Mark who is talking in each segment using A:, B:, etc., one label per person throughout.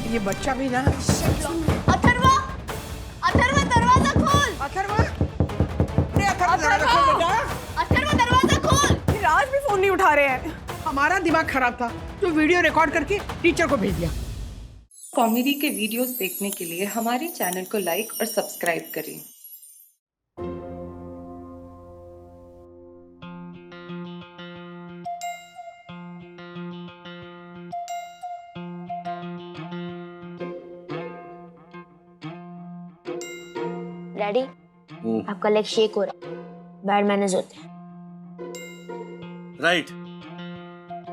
A: ये बच्चा भी ना।
B: अथर्वा, अथर्वा दरवाजा खोल।
A: अथर्वा, अरे अथर्वा दरवाजा खोल बेटा।
B: अथर्वा दरवाजा खोल।
C: राज भी फोन नहीं उठा रहे हैं।
A: हमारा दिमाग खराब था तो वीडियो रिकॉर्ड करके टीचर को भेज दिया।
D: कॉमेडी के वीडियोस देखने के लिए हमारे चैनल को लाइक और सब्सक्राइब करें।
B: डैडी, आपका लेग शेक हो रहा है, बैड मैनर्स होते हैं।
E: राइट,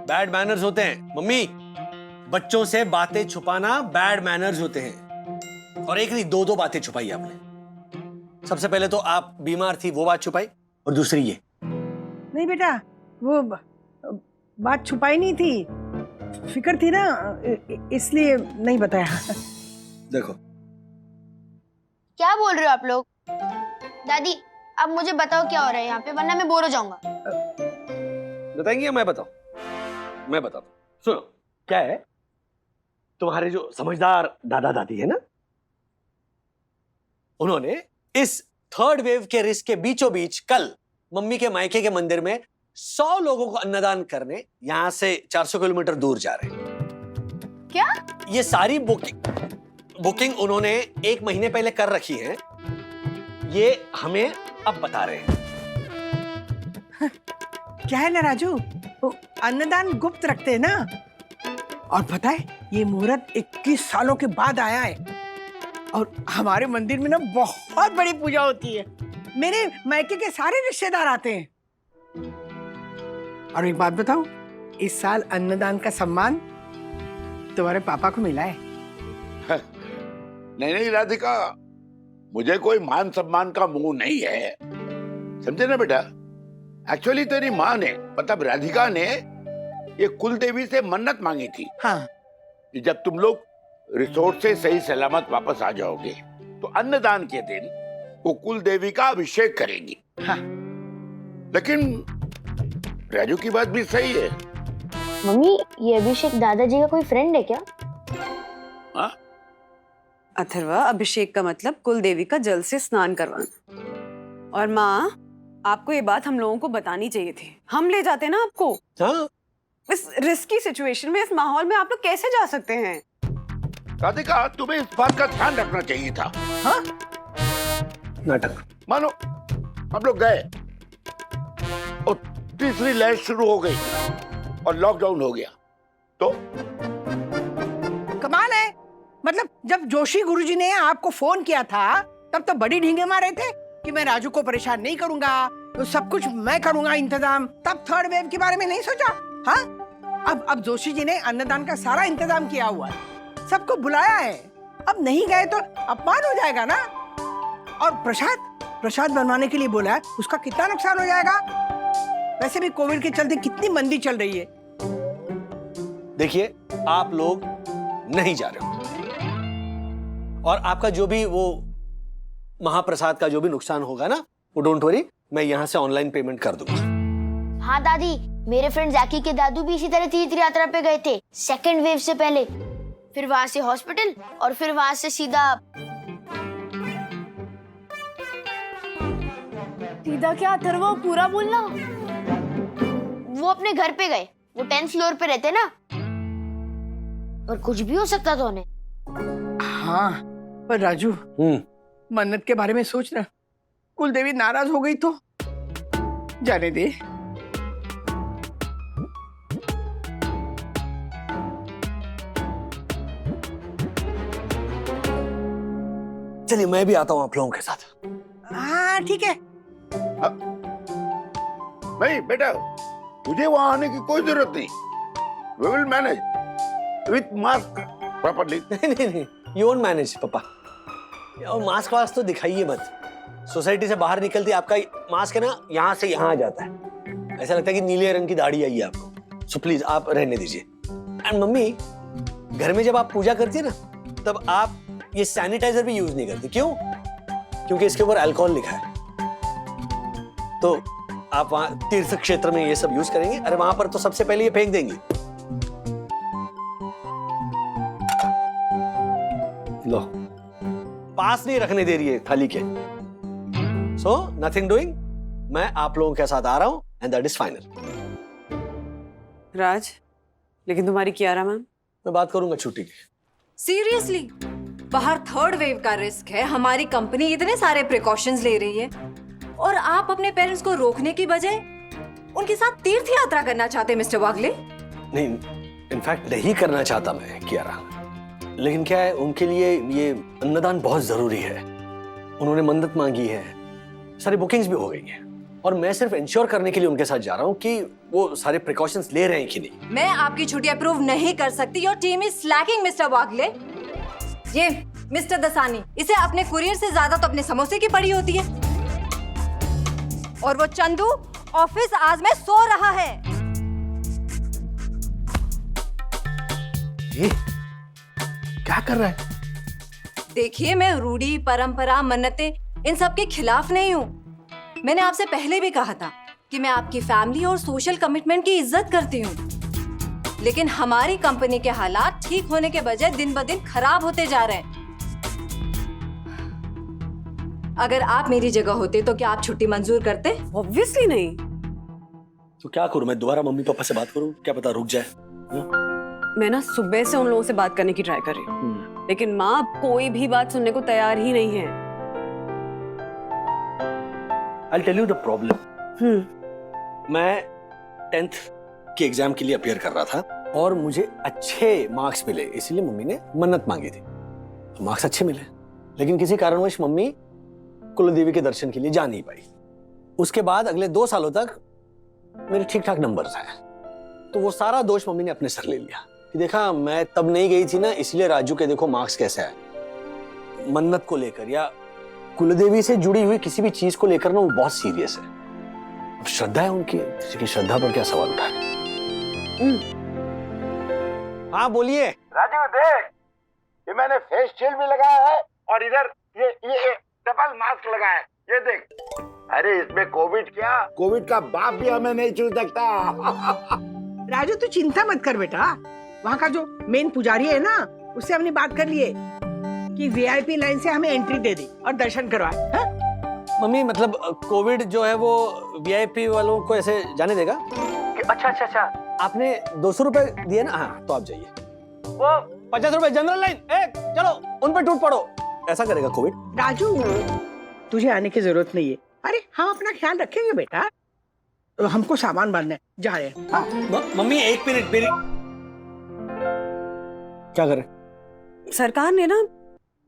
E: बैड मैनर्स होते हैं मम्मी। बच्चों से बातें छुपाना बैड मैनर्स होते हैं। और एक नहीं, दो दो बातें छुपाई आपने। सबसे पहले तो आप बीमार थी, वो बात छुपाई, और दूसरी ये।
A: नहीं बेटा, वो बात छुपाई नहीं थी, फिक्र थी ना, इसलिए नहीं बताया।
E: देखो
B: क्या बोल रहे हो आप लोग? दादी, अब मुझे बताओ क्या हो रहा है यहाँ पे, वरना मैं बोर हो जाऊंगा।
E: बताएंगे या मैं बताऊं? मैं बताता हूं। सुनो, क्या है, तुम्हारे जो समझदार दादा दादी है ना, उन्होंने इस थर्ड वेव के रिस्क के बीचों बीच कल मम्मी के मायके के मंदिर में 100 लोगों को अन्नदान करने यहां से 400 किलोमीटर दूर जा रहे हैं।
B: क्या?
E: ये सारी बुकिंग उन्होंने 1 महीने पहले कर रखी है। ये हमें अब बता रहे हैं।
A: क्या है ना राजू, वो अन्नदान गुप्त रखते हैं ना। और पता है, ये मुहूर्त 21 सालों के बाद आया है और हमारे मंदिर में ना बहुत बड़ी पूजा होती है। मेरे मायके के सारे रिश्तेदार आते हैं। और एक बात बताऊं, इस साल अन्नदान का सम्मान तुम्हारे पापा को मिला है।
F: नहीं राधिका, मुझे कोई मान सम्मान का मुंह नहीं है, समझे ना बेटा। एक्चुअली तेरी माँ ने, मतलब राधिका ने, ये कुल देवी से मन्नत मांगी थी।
A: हाँ।
F: कि जब तुम लोग रिसोर्ट से सही सलामत वापस आ जाओगे तो अन्नदान के दिन वो कुल देवी का अभिषेक करेंगी।
A: हाँ।
F: लेकिन राजू की बात भी सही है।
B: मम्मी, ये अभिषेक दादाजी का कोई फ्रेंड है क्या?
F: हाँ?
C: अथर्वा, अभिषेक का मतलब कुल देवी का जल से स्नान करवाना। और माँ, आपको ये बात हम लोगों को बतानी चाहिए थी, हम ले जाते ना आपको।
E: हाँ?
C: इस रिस्की सिचुएशन में, इस माहौल में आप लोग कैसे जा सकते हैं?
F: राधिका, तुम्हें इस बात का ध्यान रखना चाहिए था।
A: हाँ?
E: नाटक।
F: मानो हम लोग गए और तीसरी लहर शुरू हो गई और लॉकडाउन हो गया तो
A: कमाल है। मतलब जब जोशी गुरुजी ने आपको फोन किया था तब तो बड़ी ढींगे मारे थे कि मैं राजू को परेशान नहीं करूंगा, तो सब कुछ मैं करूंगा इंतजाम। तब थर्ड वेव के बारे में नहीं सोचा। हाँ, अब जोशी जी ने अन्नदान का सारा इंतजाम किया हुआ है, सबको बुलाया है। अब नहीं गए तो अपमान हो जाएगा ना। और प्रसाद बनवाने के लिए बोला है, उसका कितना नुकसान हो जाएगा। वैसे भी कोविड के चलते कितनी मंदी चल रही है।
E: देखिए, आप लोग नहीं जा रहे हो, और आपका जो भी वो महाप्रसाद का जो भी नुकसान होगा ना, वो डोंट वरी, मैं यहाँ से ऑनलाइन पेमेंट कर दूंगा।
B: हाँ दादी, मेरे फ्रेंड जैकी के दादू भी इसी तरह तीर्थ यात्रा पे गए थे सेकेंड वेव से पहले। फिर वहां से हॉस्पिटल और फिर वहां से सीधा क्या? अथर्वा, पूरा बोलना। वो अपने घर पे गए, वो 10th फ्लोर पे रहते ना, और कुछ भी हो सकता था उन्हें।
A: हाँ, पर राजू, मन्नत के बारे में सोच ना, कुल देवी नाराज हो गई तो जाने दे।
E: चलिए, मैं भी आता हूँ आप लोगों के साथ।
A: हाँ ठीक है।
F: नहीं बेटा, तुझे वहां आने की कोई जरूरत नहीं। We will manage with mask properly.
E: नहीं, you won't manage, पापा। और मास्क वास्क तो दिखाइए मत। सोसाइटी से बाहर निकलते आपका मास्क है ना, यहाँ से यहाँ आ जाता है। ऐसा लगता है कि नीले रंग की दाढ़ी आई है आपको। सो प्लीज आप रहने दीजिए। एंड मम्मी, घर में जब आप पूजा करती है ना, तब आप ये सैनिटाइजर भी यूज नहीं करती। क्यों? क्योंकि इसके ऊपर अल्कोहल लिखा है। तो आप वहां तीर्थ क्षेत्र में ये सब यूज करेंगे? अरे वहां पर तो सबसे पहले ये फेंक देंगे। लो, पास नहीं रखने दे रही है थाली के। सो नथिंग डूइंग, मैं आप लोगों के साथ आ रहा हूं एंड दैट इज फाइनल।
C: राज, लेकिन तुम्हारी कियारा मैम?
E: मैं बात करूंगा छुट्टी की।
G: सीरियसली, बाहर थर्ड वेव का रिस्क है, हमारी कंपनी इतने सारे प्रिकॉशंस ले रही है और आप अपने पेरेंट्स को रोकने की बजाय उनके साथ तीर्थ यात्रा करना चाहते हैं मिस्टर वागले?
E: नहीं, इनफैक्ट नहीं करना चाहता मैं कियारा, लेकिन क्या है, उनके लिए ये अन्नदान बहुत जरूरी है। उन्होंने मन्नत मांगी है, सारी बुकिंग्स भी हो गई हैं और मैं सिर्फ इंश्योर करने के लिए उनके साथ जा रहा हूँ कि वो सारे प्रिकॉशंस ले रहे हैं कि नहीं।
G: मैं आपकी छुट्टी अप्रूव नहीं कर सकती। Your team is slacking mister Wagle. ये मिस्टर दसानी, इसे अपने कुरियर से ज्यादा तो अपने समोसे की पड़ी होती है। और वो चंदू ऑफिस आज में सो रहा है।
E: ये क्या कर रहा है?
G: देखिए, मैं रूढ़ी, परंपरा, मन्नतें इन सब के खिलाफ नहीं हूँ। मैंने आपसे पहले भी कहा था कि मैं आपकी फैमिली और सोशल कमिटमेंट की इज्जत करती हूँ, लेकिन हमारी कंपनी के हालात ठीक होने के बजाय दिन ब दिन खराब होते जा रहे हैं। अगर आप मेरी जगह होते तो क्या आप छुट्टी मंजूर करते?
C: ऑब्वियसली नहीं।
E: तो क्या करूं, मैं दोबारा मम्मी पापा से बात करूं? क्या पता रुक जाए।
C: मैं ना सुबह से उन लोगों से बात करने की ट्राई कर रही हूँ, लेकिन माँ कोई भी बात सुनने को तैयार ही नहीं है।
E: I'll tell you the problem. मैं 10th के एग्जाम के लिए अपियर कर रहा था और मुझे अच्छे मार्क्स मिले, इसीलिए मम्मी ने मन्नत मांगी थी। तो मार्क्स अच्छे मिले, लेकिन किसी कारणवश मम्मी कुलदेवी के दर्शन के लिए जा नहीं पाई। उसके बाद अगले 2 सालों तक मेरे ठीक ठाक नंबर्स आए, तो वो सारा दोष मम्मी ने अपने सर ले लिया कि देखा मैं तब नहीं गई थी ना, इसलिए राजू के देखो मार्क्स कैसे आए। मन्नत को लेकर या कुलदेवी से जुड़ी हुई किसी भी चीज को लेकर ना वो बहुत सीरियस है। अब श्रद्धा है उनकी, किसी की श्रद्धा पर क्या सवाल उठा है? हाँ बोलिए।
F: राजू देख, ये मैंने फेस शील्ड भी लगाया है और इधर ये डबल मास्क लगाया है, ये देख। अरे इसमें कोविड क्या, कोविड का बाप भी हमें नहीं छू सकता।
A: राजू तू चिंता मत कर बेटा, वहाँ का जो मेन पुजारी है ना, उससे हमने बात कर लिए कि वीआईपी लाइन से हमें एंट्री दे दी और दर्शन करवाए। हाँ?
E: मम्मी मतलब कोविड जो है वो वीआईपी वालों को ऐसे जाने देगा? अच्छा, आपने 200 रुपए दिए ना? हाँ तो आप जाइए। वो 50 रुपए जनरल लाइन, चलो उन पे टूट पड़ो, ऐसा करेगा कोविड।
A: राजू तुझे आने की जरूरत नहीं है। अरे हम अपना ख्याल रखेंगे बेटा, तो हमको सामान बांधना है, जा रहे हैं। हाँ?
E: मम्मी एक मिनट मेरी, क्या करें?
C: सरकार ने ना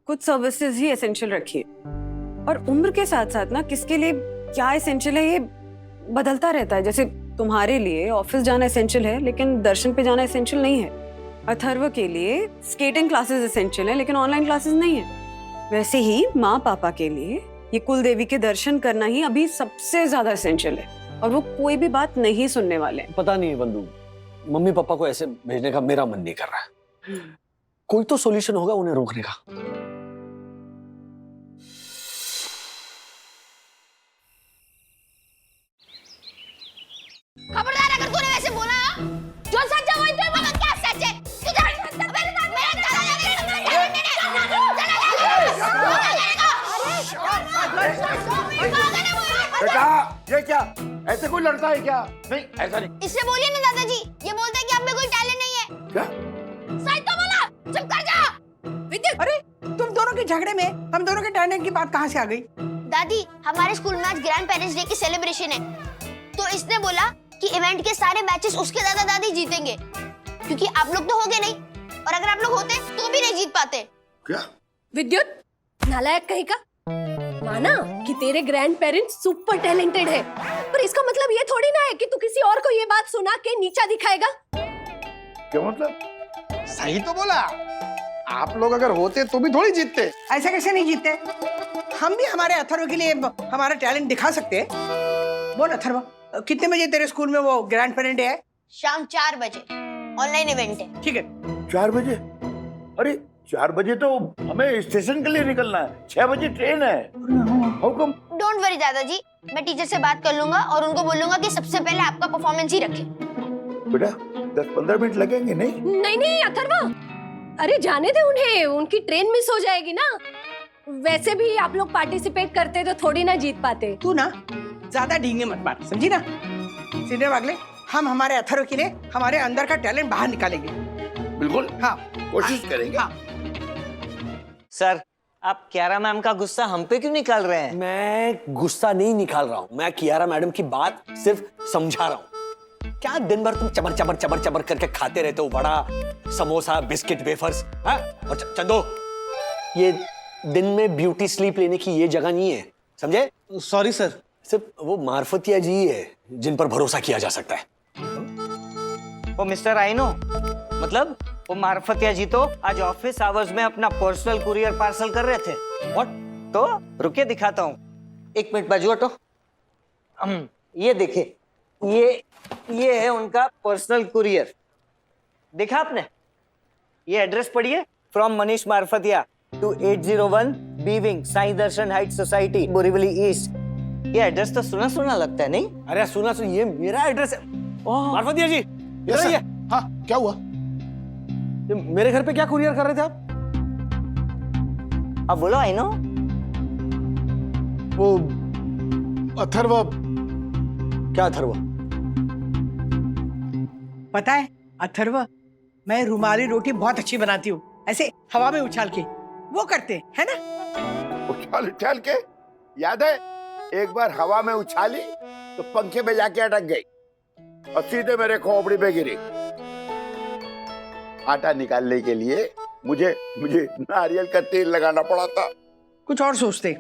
C: कुछ सर्विसेज ही एसेंशियल रखी है, और उम्र के साथ साथ ना किसके लिए क्या एसेंशियल है ये बदलता रहता है। जैसे तुम्हारे लिए ऑफिस जाना एसेंशियल है, लेकिन दर्शन पे जाना एसेंशियल नहीं है। अथर्व के लिए स्केटिंग क्लासेस एसेंशियल है, लेकिन ऑनलाइन क्लासेस नहीं है। वैसे ही माँ पापा के लिए ये कुल देवी के दर्शन करना ही अभी सबसे ज्यादा एसेंशियल है, और वो कोई भी बात नहीं सुनने वाले हैं।
E: पता नहीं बंधु, मम्मी पापा को ऐसे भेजने का मेरा मन नहीं कर रहा है। कोई तो सॉल्यूशन होगा उन्हें रोकने का।
B: खबरदार अगर तूने वैसे बोला, जो सच है वही तो बोलो। क्या सच है? तू जा,
F: बेटा ये क्या, ऐसे कोई लड़ता है क्या? नहीं ऐसा नहीं।
B: इससे बोलिए ना दादाजी, ये बोलते हैं कि आप में कोई टैलेंट नहीं है।
F: क्या?
B: सही तो बोला, चुप कर जा।
A: अरे तुम दोनों के झगड़े में हम दोनों के टैलेंट की बात कहाँ से आ गई?
B: दादी, हमारे स्कूल में आज ग्रैंड पेरेंट्स डे की सेलिब्रेशन है, तो इसने बोला कि इवेंट के सारे मैचेस उसके दादा दादी जीतेंगे, क्योंकि आप लोग तो होगे नहीं, और अगर आप लोग होते तो भी नहीं जीत पाते।
F: क्या?
H: विद्युत नालायक कहीं का, माना कि तेरे ग्रैंड पेरेंट्स सुपर टैलेंटेड है, पर इसका मतलब ये थोड़ी ना है कि तू किसी और को ये बात सुना के नीचा दिखाएगा।
F: क्या मतलब?
I: सही तो बोला, आप लोग अगर होते तो भी थोड़ी जीतते।
A: ऐसे कैसे नहीं जीतते? हम भी हमारे अथर्व के लिए हमारा टैलेंट दिखा सकते हैं। बोल अथर्व, कितने बजे तेरे स्कूल में वो ग्रैंड पेरेंट है?
B: शाम 4 बजे ऑनलाइन इवेंट है।
A: ठीक है।
F: 4 बजे? अरे 4 बजे तो हमें स्टेशन के लिए निकलना है, 6 बजे ट्रेन है। How come?
B: डोंट वरी दादाजी, मैं टीचर से बात कर लूंगा और उनको बोलूंगा कि सबसे पहले आपका परफॉर्मेंस ही रखे।
F: बेटा 10-15 मिनट लगेंगे नहीं?
H: नहीं नहीं अथर्व, अरे जाने दे उन्हें, उनकी ट्रेन मिस हो जाएगी ना। वैसे भी आप लोग पार्टिसिपेट करते तो थोड़ी ना जीत पाते।
A: तू ना ज्यादा ढींगे मत मार, समझी ना। सीनियर वागले, हम हमारे अथर्व के लिए हमारे अंदर का टैलेंट बाहर निकालेंगे।
F: बिल्कुल,
A: हाँ,
F: कोशिश करेंगे।
A: हाँ।
J: सर, आप कियारा मैम का गुस्सा हम पे क्यों निकाल रहे हैं?
E: मैं गुस्सा नहीं निकाल रहा हूँ, मैं कियारा मैडम की बात सिर्फ समझा रहा हूँ। क्या दिन भर तुम चबर चबर चबर चबर करके खाते रहते हो, बड़ा समोसा बिस्किट वेफर्स, हाँ? और चंदो, ये दिन में ब्यूटी स्लीप लेने की ये जगह नहीं है, समझे?
K: Sorry sir.
E: सिर्फ वो मार्फतिया जी है जिन पर भरोसा किया जा सकता है।
J: वो मिस्टर आइनो, मतलब वो मार्फतिया जी तो आज ऑफिस आवर्स में अपना पर्सनल कुरियर पार्सल कर रहे थे। व्हाट? तो रुकिए दिखाता हूँ। एक मिनट बाजू हटो। ये देखिए, ये है उनका पर्सनल कुरियर। देखा आपने? ये एड्रेस पढ़िए, from Manish Marfatia to 801 B wing, Sai Darshan height society, Borivali east. ये एड्रेस तो सुना सुना लगता है, नहीं?
E: अरे सुना, ये मेरा एड्रेस है। मार्फतिया जी,
I: यस सर।
E: ये
I: हाँ, क्या हुआ?
E: मेरे घर पे क्या कुरियर कर रहे थे आप?
J: अब बोलो आइनो।
I: वो अथर्व।
E: क्या अथर्व?
A: पता है अथर्व, मैं रुमाली रोटी बहुत अच्छी बनाती हूँ, ऐसे हवा में उछाल के। वो करते है ना?
F: उछाल उछाल के याद है, एक बार हवा में उछाली तो पंखे में जाके अटक गई और सीधे मेरे खोपड़ी पे गिरी। आटा निकालने के लिए मुझे नारियल का तेल लगाना पड़ा था।
A: कुछ और सोचते।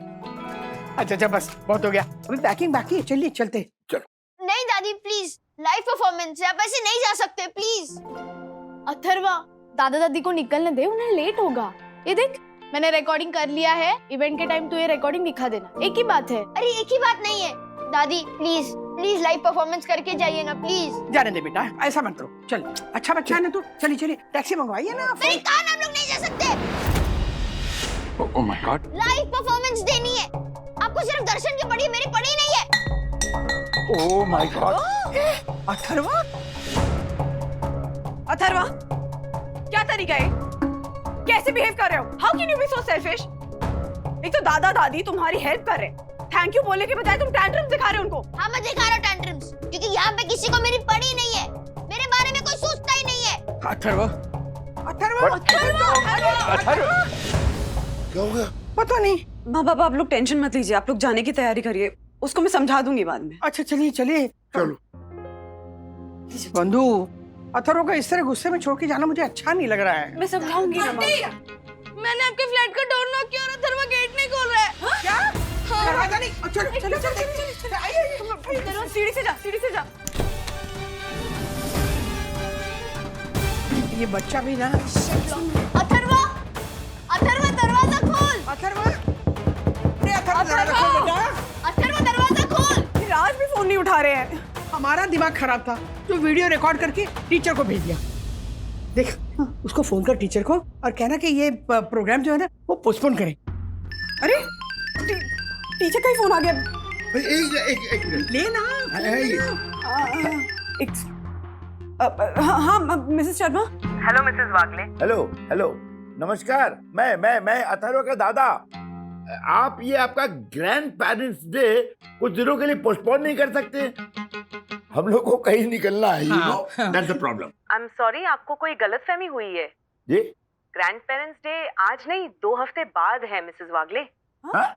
A: अच्छा बस बहुत हो गया, अभी पैकिंग बाकी है, चलिए चलते।
B: नहीं दादी प्लीज, लाइव परफॉर्मेंस है, आप ऐसे नहीं जा सकते प्लीज।
L: अथर्वा, दादा दादी को निकलने दे, उन्हें लेट होगा। ये देख, मैंने रिकॉर्डिंग कर लिया है, इवेंट के टाइम तू ये रिकॉर्डिंग दिखा देना, एक ही बात है।
B: अरे एक ही बात नहीं है दादी, प्लीज प्लीज लाइव परफॉर्मेंस करके जाइए ना प्लीज।
A: जाने दे बेटा, ऐसा मत करो। चल, अच्छा बच्चा है ना तू, चलिए चलिए टैक्सी मंगवाइए ना।
B: मेरे कान, आप लोग नहीं जा सकते।
F: ओह माय गॉड,
B: लाइव परफॉर्मेंस देनी है आपको, सिर्फ दर्शन की पढ़ी, मेरी पढ़ी नहीं है।
F: Oh my god.
A: Atharva,
C: Atharva, क्या तरीका है? कैसे बिहेव कर रहे हो? How can you be so selfish? एक तो दादा दादी तुम्हारी हेल्प कर रहे हैं, थैंक यू बोलने के बजाय तुम टैंट्रम्स दिखा रहे हो उनको।
B: हाँ मैं दिखा रहा हूँ टैंट्रम्स, क्योंकि यहाँ पे किसी को मेरी पढ़ी नहीं है, मेरे बारे में कोई सोचता ही नहीं है।
A: अथर्वा, अथर्वा,
F: अथर्व, क्या हो गया?
A: पता नहीं।
C: माँ बाबा, आप लोग टेंशन मत लीजिए, आप लोग जाने की तैयारी करिए, उसको मैं समझा दूंगी बाद में।
A: अच्छा चलिए चलिए।
F: चलो।
A: बंधु, अथर्व को इस तरह गुस्से में छोड़ के जाना मुझे अच्छा नहीं लग रहा है।
C: मैं समझाऊंगी ना माँ।
L: मैंने आपके फ्लैट का डोर नॉक किया और अथर्वा गेट नहीं खोल रहा है।
A: क्या? दरवाजा नहीं? चलो चलो चलो, आइए तुम लोग।
C: सीढ़ी से जा, सीढ़ी से जा।
A: ये बच्चा भी ना।
L: अथर्वा, अथर्वा दरवाजा खोल।
A: अथर्वा, अरे अथर्वा दरवाजा खोल बेटा।
L: अथर्वा दरवाजा खोल।
C: फिर आज भी फोन नहीं उठा रहे हैं।
A: हमारा दिमाग खराब था, जो वीडियो रिकॉर्ड करके टीचर को भेज दिया। देख, उसको फोन कर टीचर को और कहना कि ये प्रोग्राम जो है ना वो पोस्टपोन करें। अरे
C: टीचर का ही फोन आ गया।
F: एक मिनट
A: लेना।
C: हाँ मिसेस शर्मा।
J: हेलो मिसेस वागले।
F: हेलो हेलो, नमस्कार। मैं अथर्व का दादा। आप ये आपका ग्रैंड पेरेंट्स डे कुछ दिनों के लिए पोस्टपोन नहीं कर सकते? हम लोग को कहीं निकलना है, you know, that's the problem.
M: I am sorry, आपको कोई गलतफहमी हुई है।
F: जी?
M: ग्रैंड पेरेंट्स डे आज नहीं 2 हफ्ते बाद है मिसेस वागले।
F: हाँ?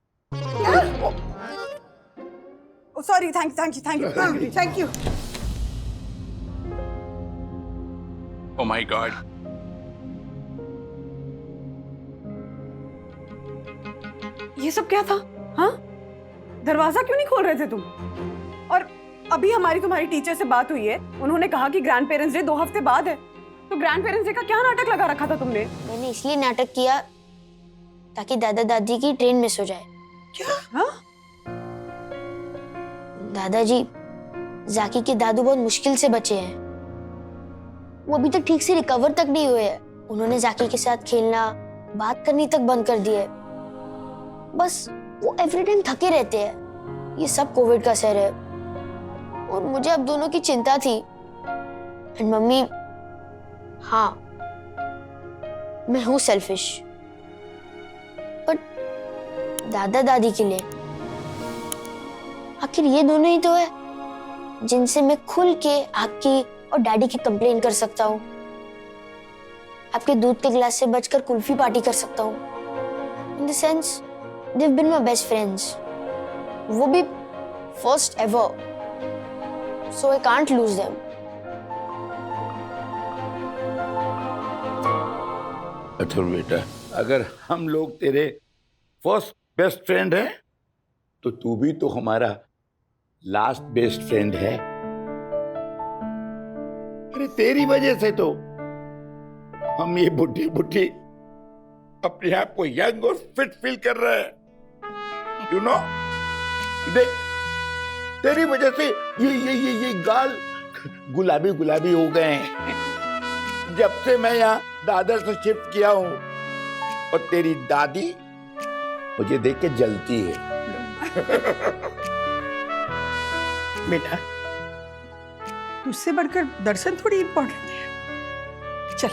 C: Sorry, thank you.
F: Oh my God.
C: ये सब क्या था? हाँ, दरवाजा क्यों नहीं खोल रहे थे तुम? और अभी तुम्हारी टीचर से बात हुई है, उन्होंने कहा कि ग्रैंड पेरेंट्स डे 2 हफ्ते बाद है, तो ग्रैंड पेरेंट्स डे का क्या नाटक लगा रखा था तुमने?
B: मैंने इसलिए नाटक किया ताकि दादा दादी की ट्रेन मिस हो जाए।
A: क्या?
C: हाँ?
B: दादाजी, जाकी के दादू बहुत मुश्किल से बचे हैं, वो अभी तक ठीक से रिकवर तक नहीं हुए हैं। उन्होंने जाकी के साथ खेलना, बात करनी तक बंद कर दिया है। बस वो एवरी टाइम थके रहते हैं। ये सब कोविड का असर है और मुझे अब दोनों की चिंता थी। एंड मम्मी, हाँ मैं हूं सेल्फिश, बट दादा दादी के लिए आखिर ये दोनों ही तो है जिनसे मैं खुल के आपकी और डैडी की कंप्लेन कर सकता हूँ, आपके दूध के गिलास से बचकर कुल्फी पार्टी कर सकता हूँ। In the sense they've been my best friends, वो भी first ever, so I can't lose them.
F: अच्छा बेटा, अगर हम लोग तेरे फर्स्ट बेस्ट फ्रेंड हैं तो तू भी तो हमारा लास्ट बेस्ट फ्रेंड है। अरे तेरी वजह से तो हम ये बुढ़ी बुढ़ी अपने आप को यंग और फिट फील कर रहे हैं। यू नो, देख तेरी वजह से ये गाल गुलाबी गुलाबी हो गए हैं। जब से मैं यहाँ दादर से शिफ्ट किया हूँ और तेरी दादी मुझे देख के जलती है।
A: बेटा, तुझसे बढ़कर दर्शन थोड़ी इम्पोर्टेंट है। चल,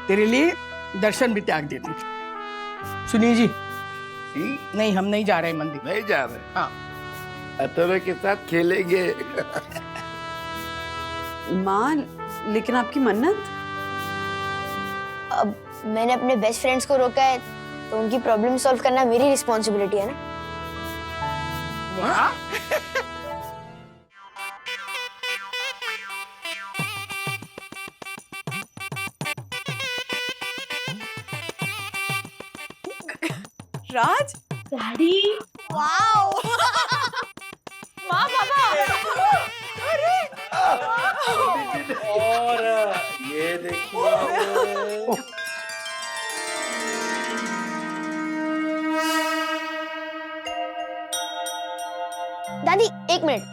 A: तेरे लिए दर्शन भी त्याग देती हूँ। सुनिए जी, नहीं हम नहीं जा रहे मंदिर।
F: नहीं जा रहे?
A: हाँ।
F: अथर्व के साथ खेलेंगे।
C: माँ, लेकिन आपकी मन्नत?
B: अब मैंने अपने बेस्ट फ्रेंड्स को रोका है तो उनकी प्रॉब्लम सॉल्व करना मेरी रिस्पॉन्सिबिलिटी है ना।
F: वाह!
C: राज,
H: डैडी,
B: वाओ!
H: वाह बाबा,
E: और ये देखिए,
B: दादी एक मिनट।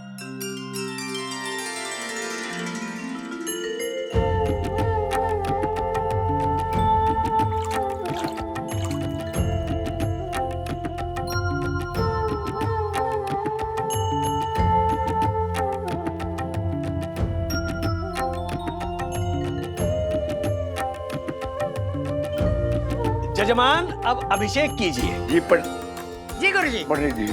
E: जजमान अब अभिषेक कीजिए।
F: जी पढ़
A: जी गुरुजी।
F: पढ़ने जी।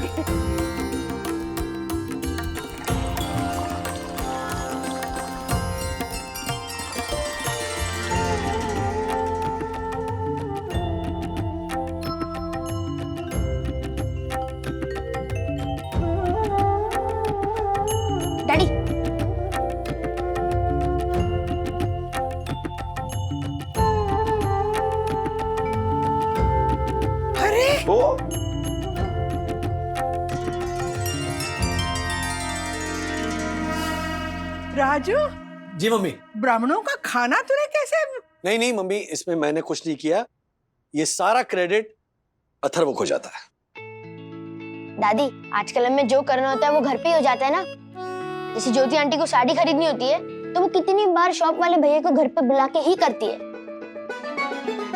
B: डैडी,
A: अरे
F: ओ
A: राजू,
E: जी मम्मी।
A: ब्राह्मणों का खाना तूने कैसे?
E: नहीं नहीं मम्मी, इसमें मैंने कुछ नहीं किया, ये सारा क्रेडिट अथर्व को जाता है।
B: दादी आजकल हमें जो करना होता है वो घर पे ही हो जाता है ना। जैसे ज्योति आंटी को साड़ी खरीदनी होती है तो वो कितनी बार शॉप वाले भैया को घर पे बुला के ही करती है।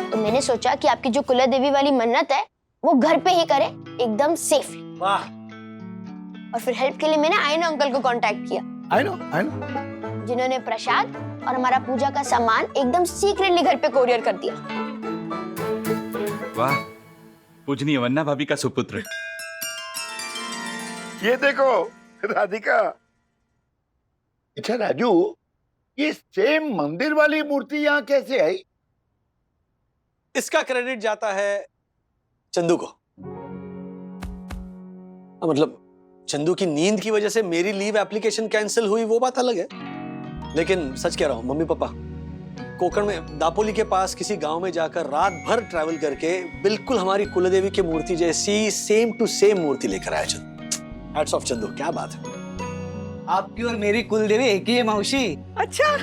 B: तो मैंने सोचा कि आपकी जो कुला देवी वाली मन्नत है वो घर पे ही करे, एकदम सेफ।
E: वाह!
B: और फिर हेल्प के लिए मैंने आयनो अंकल को कांटेक्ट किया,
F: आई नो,
B: जिन्होंने प्रसाद और हमारा पूजा का सामान एकदम सीक्रेटली घर पे कोरियर कर दिया।
K: वाह, पूजनीय वन्ना भाभी का सुपुत्र।
F: ये देखो राधिका। अच्छा राजू, ये सेम मंदिर वाली मूर्ति यहाँ कैसे आई?
E: इसका क्रेडिट जाता है चंदू को। मतलब चंदू की नींद की वजह से मेरी लीव एप्लीकेशन कैंसिल हुई वो बात अलग है, लेकिन सच कह रहा हूं मम्मी पापा, कोकण में दापोली के पास किसी गांव में जाकर रात भर ट्रैवल करके बिल्कुल हमारी कुलदेवी की मूर्ति जैसी सेम टू सेम मूर्ति लेकर आया चंदू। हैट्स ऑफ चंदू, क्या बात है।
J: आपकी और मेरी कुलदेवी एक ही है मौसी।
A: अच्छा।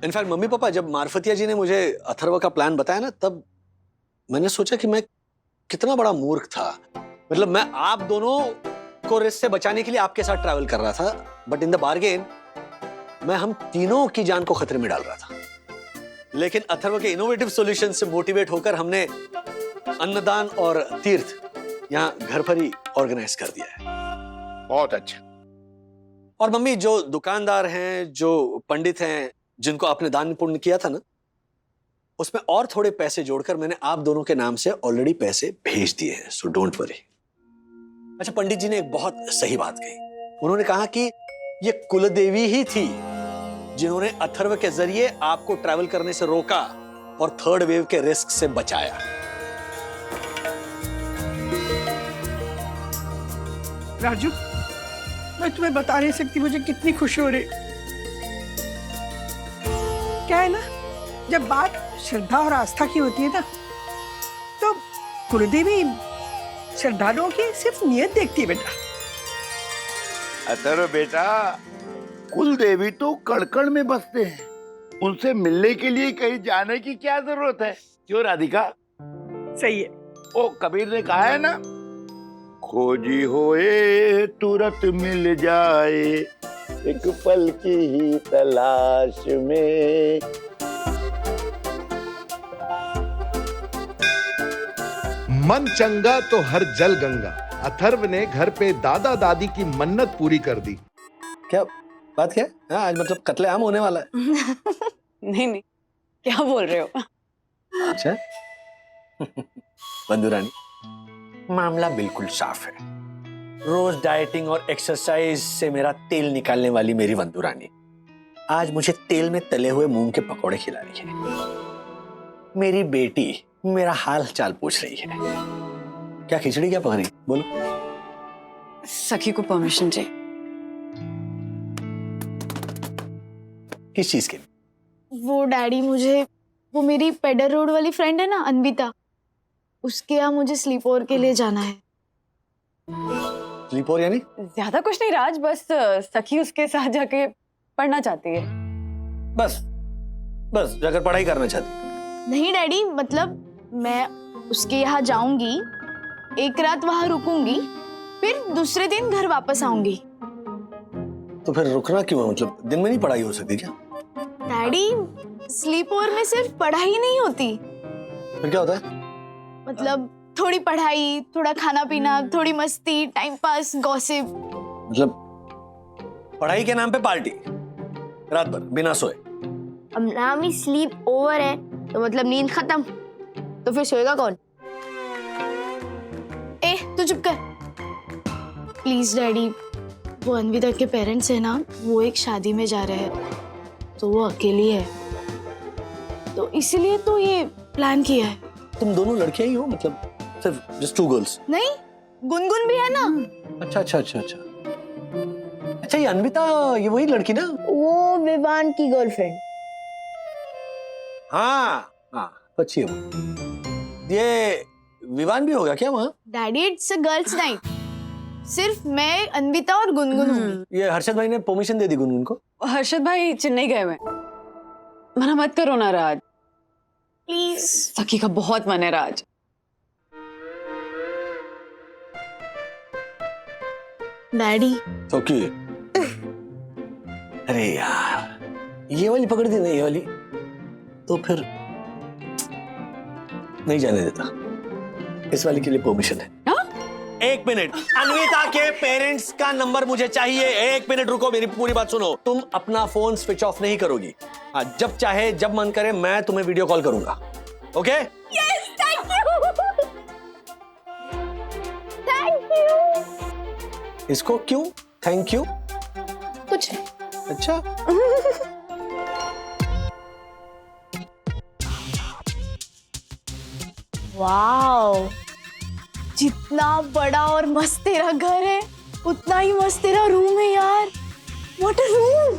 E: इनफैक्ट मम्मी पापा, जब मार्फतिया जी ने मुझे अथर्व का प्लान बताया ना, तब मैंने सोचा कि मैं कितना बड़ा मूर्ख था। मतलब मैं आप दोनों को रिस्क से बचाने के लिए आपके साथ ट्रैवल कर रहा था, बट इन द बार्गेन मैं हम तीनों की जान को खतरे में डाल रहा था। लेकिन अथर्व के इनोवेटिव सॉल्यूशन से मोटिवेट होकर हमने अन्नदान और तीर्थ यहाँ घर पर ही ऑर्गेनाइज कर दिया है।
F: बहुत अच्छा।
E: और मम्मी, जो दुकानदार हैं, जो पंडित हैं, जिनको आपने दान पुण्य किया था ना, उसमें और थोड़े पैसे जोड़कर मैंने आप दोनों के नाम से ऑलरेडी पैसे भेज दिए हैं, सो डोंट वरी। अच्छा, पंडित जी ने एक बहुत सही बात कही। उन्होंने कहा कि ये कुलदेवी ही थी जिन्होंने अथर्व के जरिए आपको ट्रैवल करने से रोका और थर्ड वेव के रिस्क से बचाया।
A: राजू, मैं तुम्हें बता नहीं सकती मुझे कितनी खुशी हो रही। क्या है ना, जब बात श्रद्धा और आस्था की होती है ना, तो कुलदेवी श्रद्धालुओं की सिर्फ नियत देखती है बेटा।
F: अथर्व बेटा, कुल देवी तो कड़कड़ में बसते हैं, उनसे मिलने के लिए कहीं जाने की क्या जरूरत है? क्यों राधिका?
A: सही है।
F: ओ कबीर ने कहा है ना, खोजी होए तुरंत मिल जाए, एक पल की ही तलाश में।
I: मन चंगा तो हर जल गंगा। अथर्व ने घर पे दादा दादी की मन्नत पूरी कर दी।
E: क्या बात क्या है? आज मतलब कत्लेआम होने वाला है।
C: नहीं नहीं, क्या बोल रहे हो?
E: अच्छा बंधु रानी, मामला बिल्कुल साफ है। रोज डाइटिंग और एक्सरसाइज से मेरा तेल निकालने वाली मेरी बंधु रानी आज मुझे तेल में तले हुए मूंग के पकौड़े खिला रही है। मेरी बेटी मेरा हाल चाल पूछ रही है। क्या खिचड़ी क्या पक रही? बोलो।
C: सखी को परमिशन चाहिए।
E: किस चीज के?
L: वो डैडी, मुझे वो मेरी पेडर रोड वाली फ्रेंड है ना अन्विता, उसके यहाँ मुझे स्लीप ओवर के लिए जाना है।
E: स्लीप ओवर यानी?
C: ज्यादा कुछ नहीं राज, बस सखी उसके साथ जाके पढ़ना चाहती है।
E: बस जाकर पढ़ाई करना चाहती है?
L: नहीं डैडी, मतलब मैं उसके यहाँ जाऊंगी, एक रात वहां रुकूंगी, फिर दूसरे दिन घर वापस आऊंगी।
E: तो फिर रुकना क्यों है? मतलब दिन में नहीं पढ़ाई हो सकती क्या?
L: डैडी, स्लीप ओवर में सिर्फ पढ़ाई नहीं होती।
E: फिर क्या होता है?
L: मतलब थोड़ी पढ़ाई, थोड़ा खाना पीना, थोड़ी मस्ती, टाइम पास, गॉसिप।
E: मतलब पढ़ाई के नाम पे पार्टी रात भर बिना सोए?
B: अब नाम ही स्लीप ओवर है तो मतलब नींद खत्म, तो फिर सोएगा कौन?
L: ए तू चुप कर प्लीज डैडी। वो अन्विता के पेरेंट्स है ना, वो एक शादी में जा रहे हैं, तो वो अकेली है, तो इसीलिए तो ये प्लान किया है।
E: तुम दोनों लड़कियां ही हो? मतलब सिर्फ जस्ट टू गर्ल्स?
L: नहीं, गुनगुन भी है ना।
E: अच्छा अच्छा अच्छा अच्छा अच्छा, ये अन्विता ये वही लड़की ना?
B: वो विवान की गर्लफ्रेंड।
E: हाँ हाँ, अच्छी है वो। ये विवान भी होगा क्या वहाँ?
L: Daddy, it's a girls night, सिर्फ मैं, अन्विता और गुनगुन होंगी।
E: ये हर्षद भाई ने परमिशन दे दी गुनगुन को?
C: हर्षद भाई चेन्नई गए हुए, मना मत करो ना राज
L: प्लीज।
C: सखी का बहुत मन है राज।
L: Daddy
E: okay. अरे यार, ये वाली पकड़ दी ना, ये वाली, तो फिर नहीं जाने देता। इस वाली के लिए परमिशन है। एक मिनट, अन्विता के पेरेंट्स का नंबर मुझे चाहिए। एक मिनट रुको, मेरी पूरी बात सुनो। तुम अपना फोन स्विच ऑफ नहीं करोगी। हाँ, जब चाहे जब मन करे मैं तुम्हें वीडियो कॉल करूंगा। Okay?
B: Yes, thank you. Thank you.
E: इसको क्यों थैंक यू?
L: कुछ नहीं।
E: अच्छा
L: वाओ, जितना बड़ा और मस्त तेरा घर है, उतना ही मस्त तेरा रूम है यार। What a room.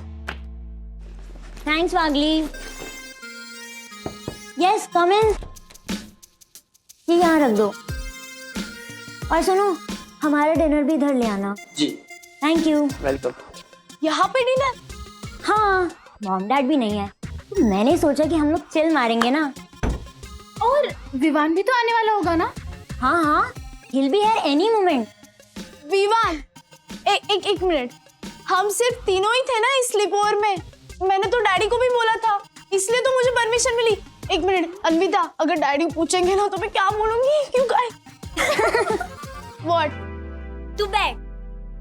B: Thanks Wagle. Yes, come in. ये यहाँ रख दो। और सुनो, हमारा डिनर भी इधर ले आना।
E: जी।
B: Thank you.
E: वेलकम।
L: यहाँ पे डिनर?
B: हाँ, मॉम डैड भी नहीं है, तो मैंने सोचा कि हम लोग चिल मारेंगे ना।
L: और विवान भी तो आने वाला होगा ना?
B: हाँ हाँ, he'll be here any moment.
L: Vivaan, एक मिनट, हम सिर्फ तीनों ही थे ना इस स्लीप ओवर में? मैंने तो डैडी को भी बोला था, इसलिए तो मुझे परमिशन मिली। एक मिनट अन्विता, अगर डैडी पूछेंगे ना तो मैं क्या बोलूंगी? क्यों गाय? What?
B: Too bad.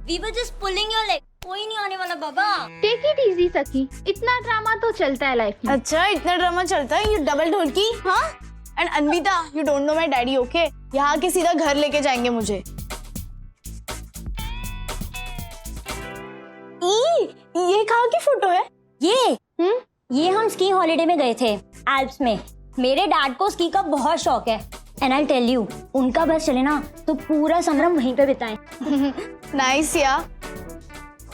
B: We were just pulling your leg.
L: कोई नहीं आने वाला बाबा।
H: टेक इट इजी सखी, इतना ड्रामा तो चलता है लाइफ में।
L: अच्छा इतना ड्रामा चलता है, ये डबल ढोलकी। हाँ and Anvita, you don't know my daddy, okay? यहाँ के सीधा घर लेके जाएंगे मुझे। ये कहाँ की फोटो है?
N: ये हम स्की हॉलिडे में गए थे एल्प्स में। मेरे डैड को स्की का बहुत शौक है एंड आई टेल यू, उनका बस चले ना तो पूरा समर हम वहीं पे बिताएं।
L: नाइस यार,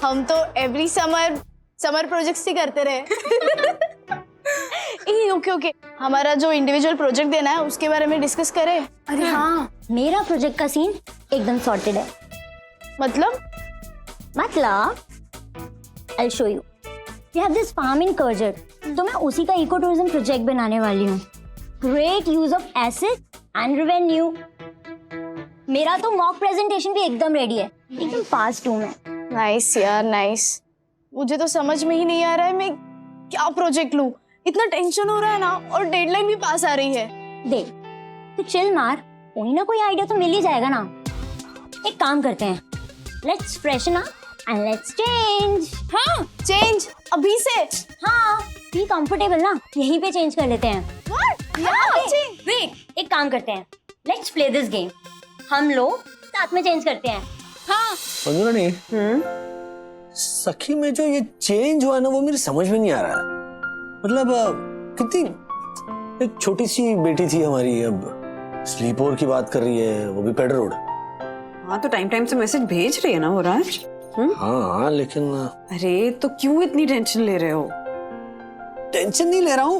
L: हम तो एवरी समर प्रोजेक्ट्स ही करते रहे। ओके, हमारा जो इंडिविजुअल प्रोजेक्ट देना है उसके बारे में डिस्कस करें।
N: अरे हाँ, मेरा प्रोजेक्ट का सीन एकदम सॉर्टेड है।
L: मतलब
N: I'll show you. We have this farm in Kurjat, तो मैं उसी का इको टूरिज्म प्रोजेक्ट बनाने वाली हूँ। Great use of assets and revenue. मेरा तो मॉक प्रेजेंटेशन भी एकदम रेडी है, एकदम पास 2 में।
L: नाइस यार, नाइस। मुझे तो समझ में ही नहीं आ रहा है मैं क्या प्रोजेक्ट लूँ। इतना टेंशन हो रहा है ना, और डेडलाइन भी पास आ रही है।
N: देख, तू चिल मार, कोई ना कोई आइडिया तो मिल ही जाएगा ना। एक काम करते हैं, let's freshen up and let's change.
L: हाँ, चेंज अभी से?
N: हाँ, बी कंफर्टेबल ना, यहीं पे चेंज कर लेते हैं। वेट, एक काम करते हैं, लेट्स प्ले दिस गेम। हम लोग साथ में चेंज करते हैं।
L: हाँ।
E: मंजुरानी, सखी में जो ये चेंज हुआ ना, वो मेरी समझ में नहीं आ रहा है। मतलब कितनी एक छोटी सी बेटी थी हमारी, अब स्लीप ओवर की बात कर रही है, वो भी पेडर रोड।
C: हाँ तो टाइम से मैसेज भेज रही है ना वो राज।
E: हाँ लेकिन
C: अरे तो क्यों इतनी टेंशन ले रहे हो?
E: टेंशन नहीं ले रहा हूँ,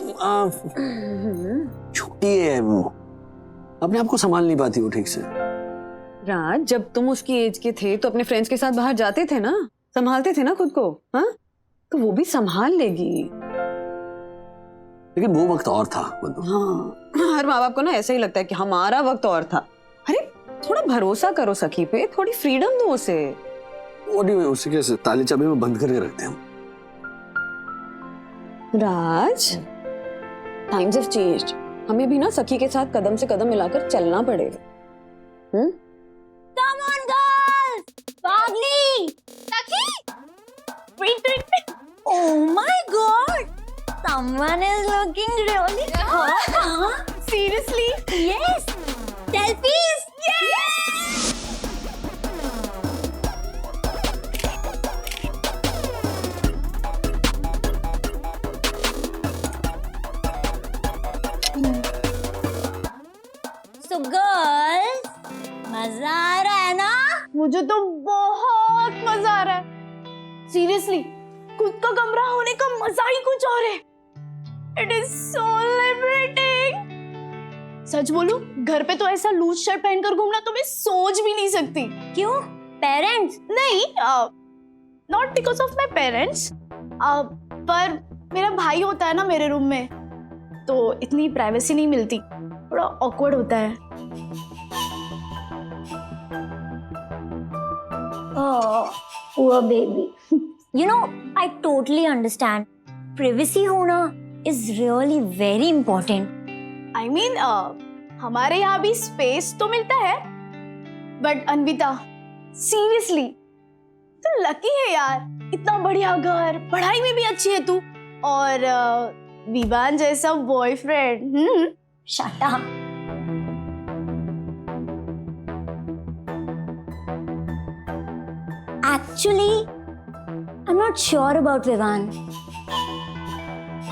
E: छोटी है वो, अपने आप को संभाल नहीं पाती वो ठीक से।
C: राज, जब तुम उसकी एज के थे तो अपने फ्रेंड्स के साथ बाहर जाते थे ना, संभालते थे ना खुद को। हाँ तो वो भी संभाल लेगी।
E: लेकिन वो वक्त और था।
C: हाँ, हर माँ बाप को ना ऐसा ही लगता है कि हमारा वक्त और था। अरे थोड़ा भरोसा करो सखी पे, थोड़ी फ्रीडम दो उसे।
E: उसे कैसे ताले चाबी में बंद करके रखते हैं हम।
C: राज, टाइम्स हैव चेंज्ड, हमें भी ना सखी के साथ कदम से कदम मिलाकर चलना पड़ेगा।
N: Come on girls, Pagli, Saki, wait. Oh my God, someone is looking really hot.
L: Seriously?
N: Yes. Selfies.
L: Yes.
N: So girls, मजा आ रहा है ना?
L: मुझे तो बहुत मजा आ रहा है। सीरियसली, खुद का कमरा होने का मजा ही कुछ और है। It is so liberating. सच बोलूं, घर पे तो ऐसा लूज शर्ट पहनकर घूमना तो मैं सोच भी नहीं सकती।
N: क्यों? पेरेंट्स?
L: नहीं, not because of my parents. पर मेरा भाई होता है ना मेरे रूम में, तो इतनी प्राइवेसी नहीं मिलती, थोड़ा ऑकवर्ड होता है।
N: Oh, poor baby. You know, I totally understand. Privacy होना is really very important.
L: I mean, हमारे यहाँ भी स्पेस तो मिलता है, बट अनविता, सीरियसली, तू लकी है यार, इतना बढ़िया घर, पढ़ाई में भी अच्छी है तू, और विवान जैसा boyfriend.
N: Shut up. Actually, I'm not sure about Vivan.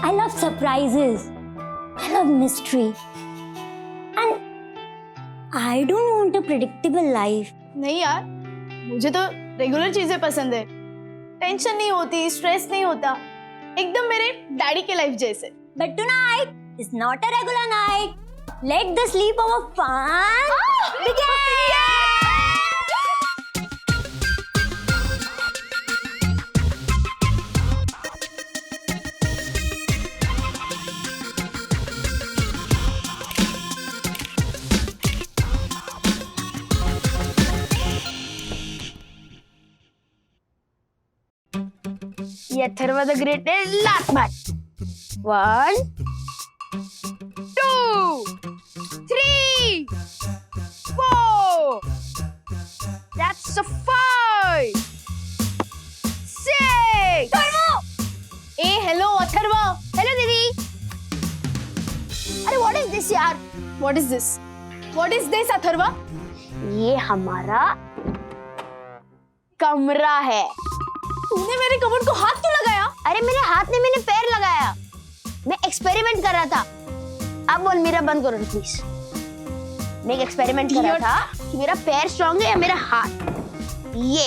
N: I love surprises. I love mystery. And I don't want a predictable life.
L: नहीं यार, मुझे तो रेगुलर चीजें पसंद है। टेंशन नहीं होती, स्ट्रेस नहीं होता, एकदम मेरे डैडी के लाइफ जैसे।
N: But tonight is not a regular night. Let the sleepover fun begin.
L: Atharva the Great is last match. 1, 2, 3, 4. That's a 5,
B: this यार?
L: What is this? What is this Atharva?
B: ये हमारा कमरा है।
L: तूने मेरे कमर को हाथ क्यों लगाया?
B: अरे मेरे हाथ ने मैंने पैर लगाया। मैं एक्सपेरिमेंट कर रहा था। अब बोल मेरा बंद करो प्लीज। मैं एक एक्सपेरिमेंट कर रहा था कि मेरा पैर स्ट्रांग है या मेरा हाथ। ये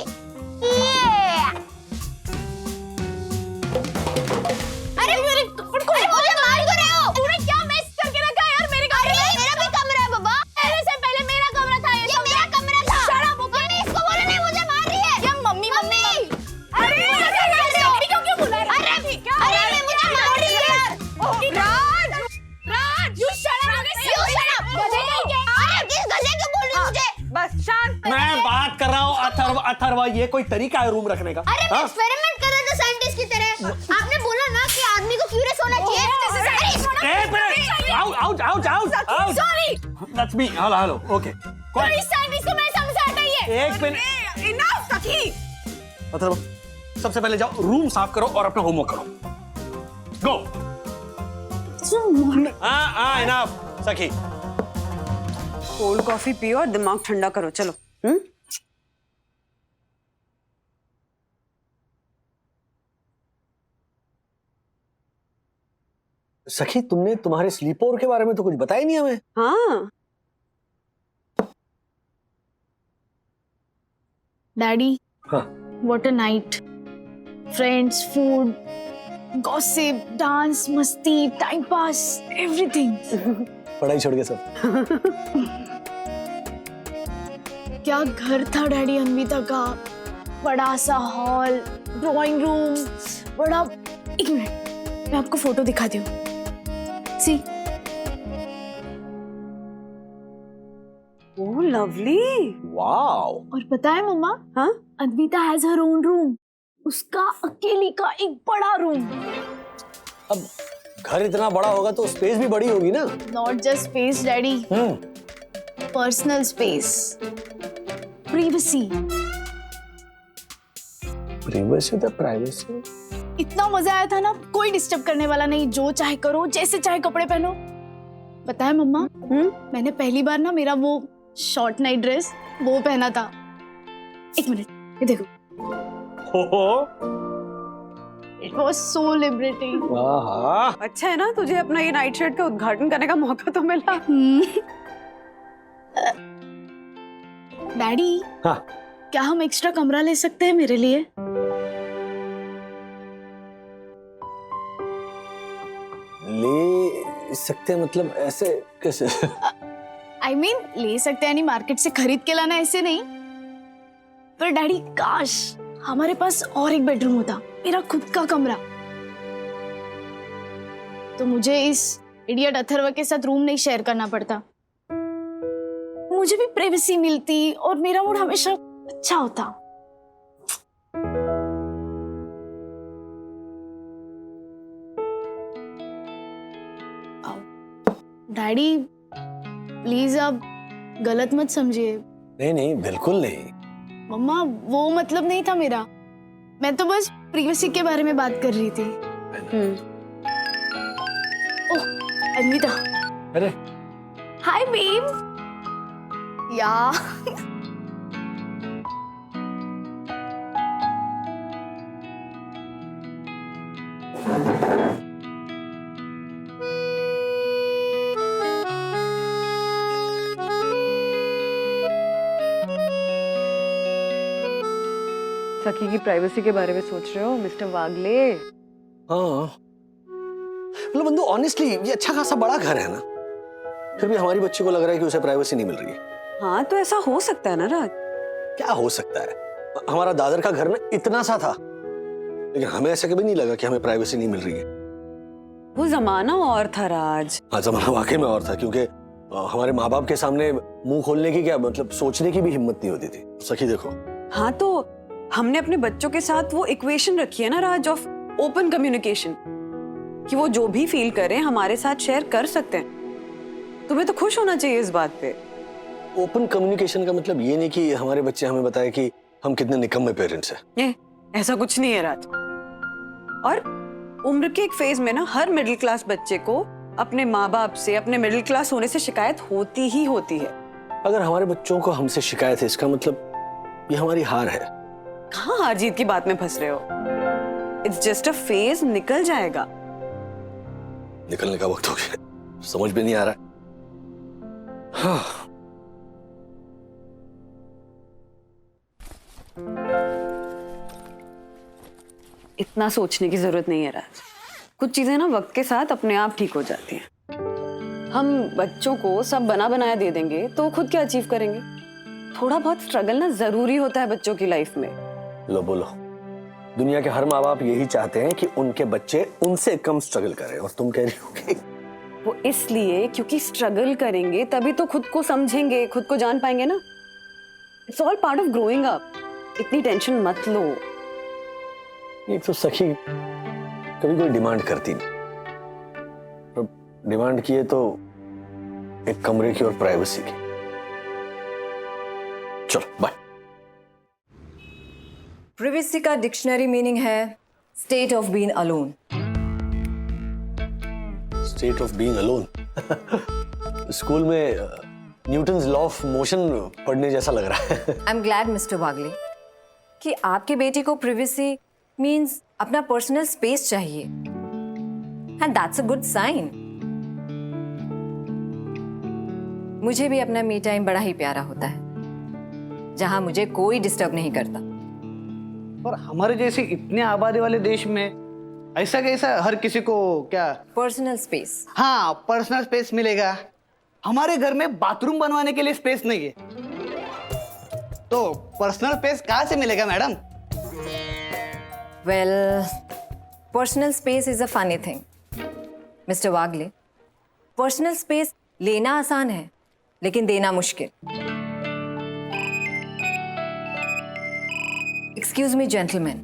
B: अरे मेरे कपड़ को मुझे मार क्यों रहे हो?
L: तूने क्या मेस करके रखा है यार मेरे कमरे में?
B: मेरा भी कमरा है बाबा।
L: पहले से पहले मेरा कमरा था
B: ये मेरा कमरा था।
L: Shut up.
B: मम्मी इसको बोलो नहीं, मुझे मार रही है।
L: क्या मम्मी मम्मी?
B: अरे
L: क्यों बुला रहा है?
B: अरे मैं मुझे मार रही है यार।
L: Raj Raj you shut up.
B: You shut up।
L: गधे नहीं क्या?
B: अरे किस गधे को बोल रही मुझे?
C: बस शांत।
E: मैं बात कर रहा हूँ अथर्वा, ये कोई तरीका है रूम रखने का?
B: अरे मैं एक्सपेरिमेंट कर रहा था साइंटिस्ट की तरह। आपने बोला ना कि आदमी को क्यूरियस होना चाहिए।
E: एक minute, out.
L: Sorry.
E: That's me. Hello, okay.
L: इस साइंटिस्ट को मैं समझाता ही है।
E: एक मिनट।
A: इनफ सखी।
E: अथर्वा, सबसे पहले जाओ रूम साफ करो और अपना होमवर्क करो। गो। हाँ, इनफ सखी।
C: कोल्ड कॉफी पियो और दिमाग ठंडा करो, चलो।
E: सखी, तुमने तुम्हारे स्लीप ओवर के बारे में तो कुछ बताया नहीं हमें।
C: हाँ,
L: डैडी,
E: हाँ।
L: What a night. Friends, food, gossip, dance, मस्ती, टाइम पास, एवरीथिंग।
E: पढ़ाई छोड़ के सब।
L: क्या घर था डैडी अन्विता का। बड़ा सा हॉल, ड्राइंग रूम, बड़ा। एक मिनट, मैं आपको फोटो दिखाती हूँ। सी।
C: Oh lovely.
E: वाओ।
L: और पता है मम्मा,
C: हाँ,
L: Anvita has her own room. उसका अकेली का एक बड़ा रूम।
E: अब घर इतना बड़ा होगा तो स्पेस भी बड़ी होगी ना।
L: Not just space daddy, personal space, privacy.
E: Privacy तो प्राइवेसी।
L: इतना मजा आया था ना, कोई डिस्टर्ब करने वाला नहीं, जो चाहे करो, जैसे चाहे कपड़े पहनो। पता है मम्मा, मैंने पहली बार ना मेरा वो शॉर्ट नाइट ड्रेस वो पहना था। एक मिनट, ये देखो। It was so liberating.
C: अच्छा है ना, तुझे अपना ये नाइट शर्ट का उद्घाटन करने का मौका तो मिला।
L: डैडी,
E: हाँ।
L: क्या हम एक्स्ट्रा कमरा ले सकते हैं मेरे लिए?
E: ले सकते हैं मतलब ऐसे कैसे?
L: I mean, ले सकते हैं, नहीं मार्केट से खरीद के लाना, ऐसे नहीं। पर डैडी, काश हमारे पास और एक बेडरूम होता, मेरा खुद का कमरा। तो मुझे इस इडियट अथर्व के साथ रूम नहीं शेयर करना पड़ता। मुझे भी प्राइवेसी मिलती और मेरा मूड हमेशा अच्छा होता। डैडी, प्लीज आप गलत मत समझिए।
E: नहीं, बिल्कुल नहीं।
L: मम्मा, वो मतलब नहीं था मेरा। मैं तो बस प्रिवेसी के बारे में बात कर रही थी। ओह, अन्विता।
E: अरे
L: हाय बेब। या
C: सखी की प्राइवेसी के बारे में सोच रहे हो मिस्टर वागले?
E: हाँ, मतलब बंधु ऑनेस्टली ये अच्छा खासा बड़ा घर है ना, फिर भी हमारी बच्ची को लग रहा है कि उसे प्राइवेसी नहीं मिल रही है।
C: हाँ, तो ऐसा हो सकता है ना राज।
E: क्या हो सकता है? हमारा दादर का घर ना इतना सा था, लेकिन हमें ऐसा कभी नहीं लगा कि हमें प्राइवेसी नहीं मिल रही है।
C: वो जमाना और था राज।
E: हाँ, जमाना वाकई में और था, क्योंकि हमारे माँ बाप के सामने मुंह खोलने की, क्या मतलब सोचने की भी हिम्मत नहीं होती थी। सखी देखो।
C: हाँ, तो हमने अपने बच्चों के साथ वो इक्वेशन रखी है ना राज, ऑफ ओपन कम्युनिकेशन, कि वो जो भी फील करें हमारे साथ शेयर कर सकते हैं। तुम्हें तो खुश होना चाहिए इस बात पे।
E: ओपन कम्युनिकेशन का मतलब ये नहीं कि हमारे बच्चे हमें बताए कि हम कितने निकम्मे पेरेंट्स हैं।
C: ऐसा कुछ नहीं है राज। और उम्र के एक फेज में ना हर मिडिल क्लास बच्चे को अपने माँ बाप से, अपने मिडिल क्लास होने से शिकायत होती ही होती है।
E: अगर हमारे बच्चों को हमसे शिकायत है, इसका मतलब ये हमारी हार है।
C: कहाँ हार जीत की बात में फंस रहे हो? इट्स जस्ट अ फेज, निकल जाएगा।
E: निकलने का वक्त हो गया, समझ में नहीं आ रहा। हाँ।
C: इतना सोचने की जरूरत नहीं है राज। कुछ चीजें ना वक्त के साथ अपने आप ठीक हो जाती हैं। हम बच्चों को सब बना बनाया दे देंगे तो खुद क्या अचीव करेंगे? थोड़ा बहुत स्ट्रगल ना जरूरी होता है बच्चों की लाइफ में।
E: लो बोलो, दुनिया के हर माँ बाप यही चाहते हैं कि उनके बच्चे उनसे कम स्ट्रगल करें, और तुम कह रही हो कि
C: वो इसलिए क्योंकि स्ट्रगल करेंगे तभी तो खुद को समझेंगे, खुद को जान पाएंगे ना। It's all part of growing up. इतनी टेंशन मत लो।
E: एक तो सखी कभी कोई डिमांड करती नहीं, डिमांड की है तो एक कमरे की और प्राइवेसी की। चलो बाय।
G: प्रिवेसी का डिक्शनरी मीनिंग है state of being alone.
E: State of being alone. School में न्यूटन्स लॉ ऑफ मोशन पढ़ने जैसा लग रहा है।
G: I am glad mister Wagle कि आपके बेटे को प्रिवेसी मीन्स अपना पर्सनल स्पेस चाहिए, and that's a good sign. मुझे भी अपना मी टाइम बड़ा ही प्यारा होता है, जहां मुझे कोई डिस्टर्ब नहीं करता।
J: पर हमारे जैसे इतने आबादी वाले देश में ऐसा कैसा हर किसी को क्या
G: पर्सनल स्पेस?
J: हाँ, पर्सनल स्पेस मिलेगा। हमारे घर में बाथरूम बनवाने के लिए स्पेस नहीं है, तो पर्सनल स्पेस कहाँ से मिलेगा madam?
G: Well, personal space is a funny thing mister Wagle. Personal space लेना आसान है लेकिन देना मुश्किल। Excuse me gentleman,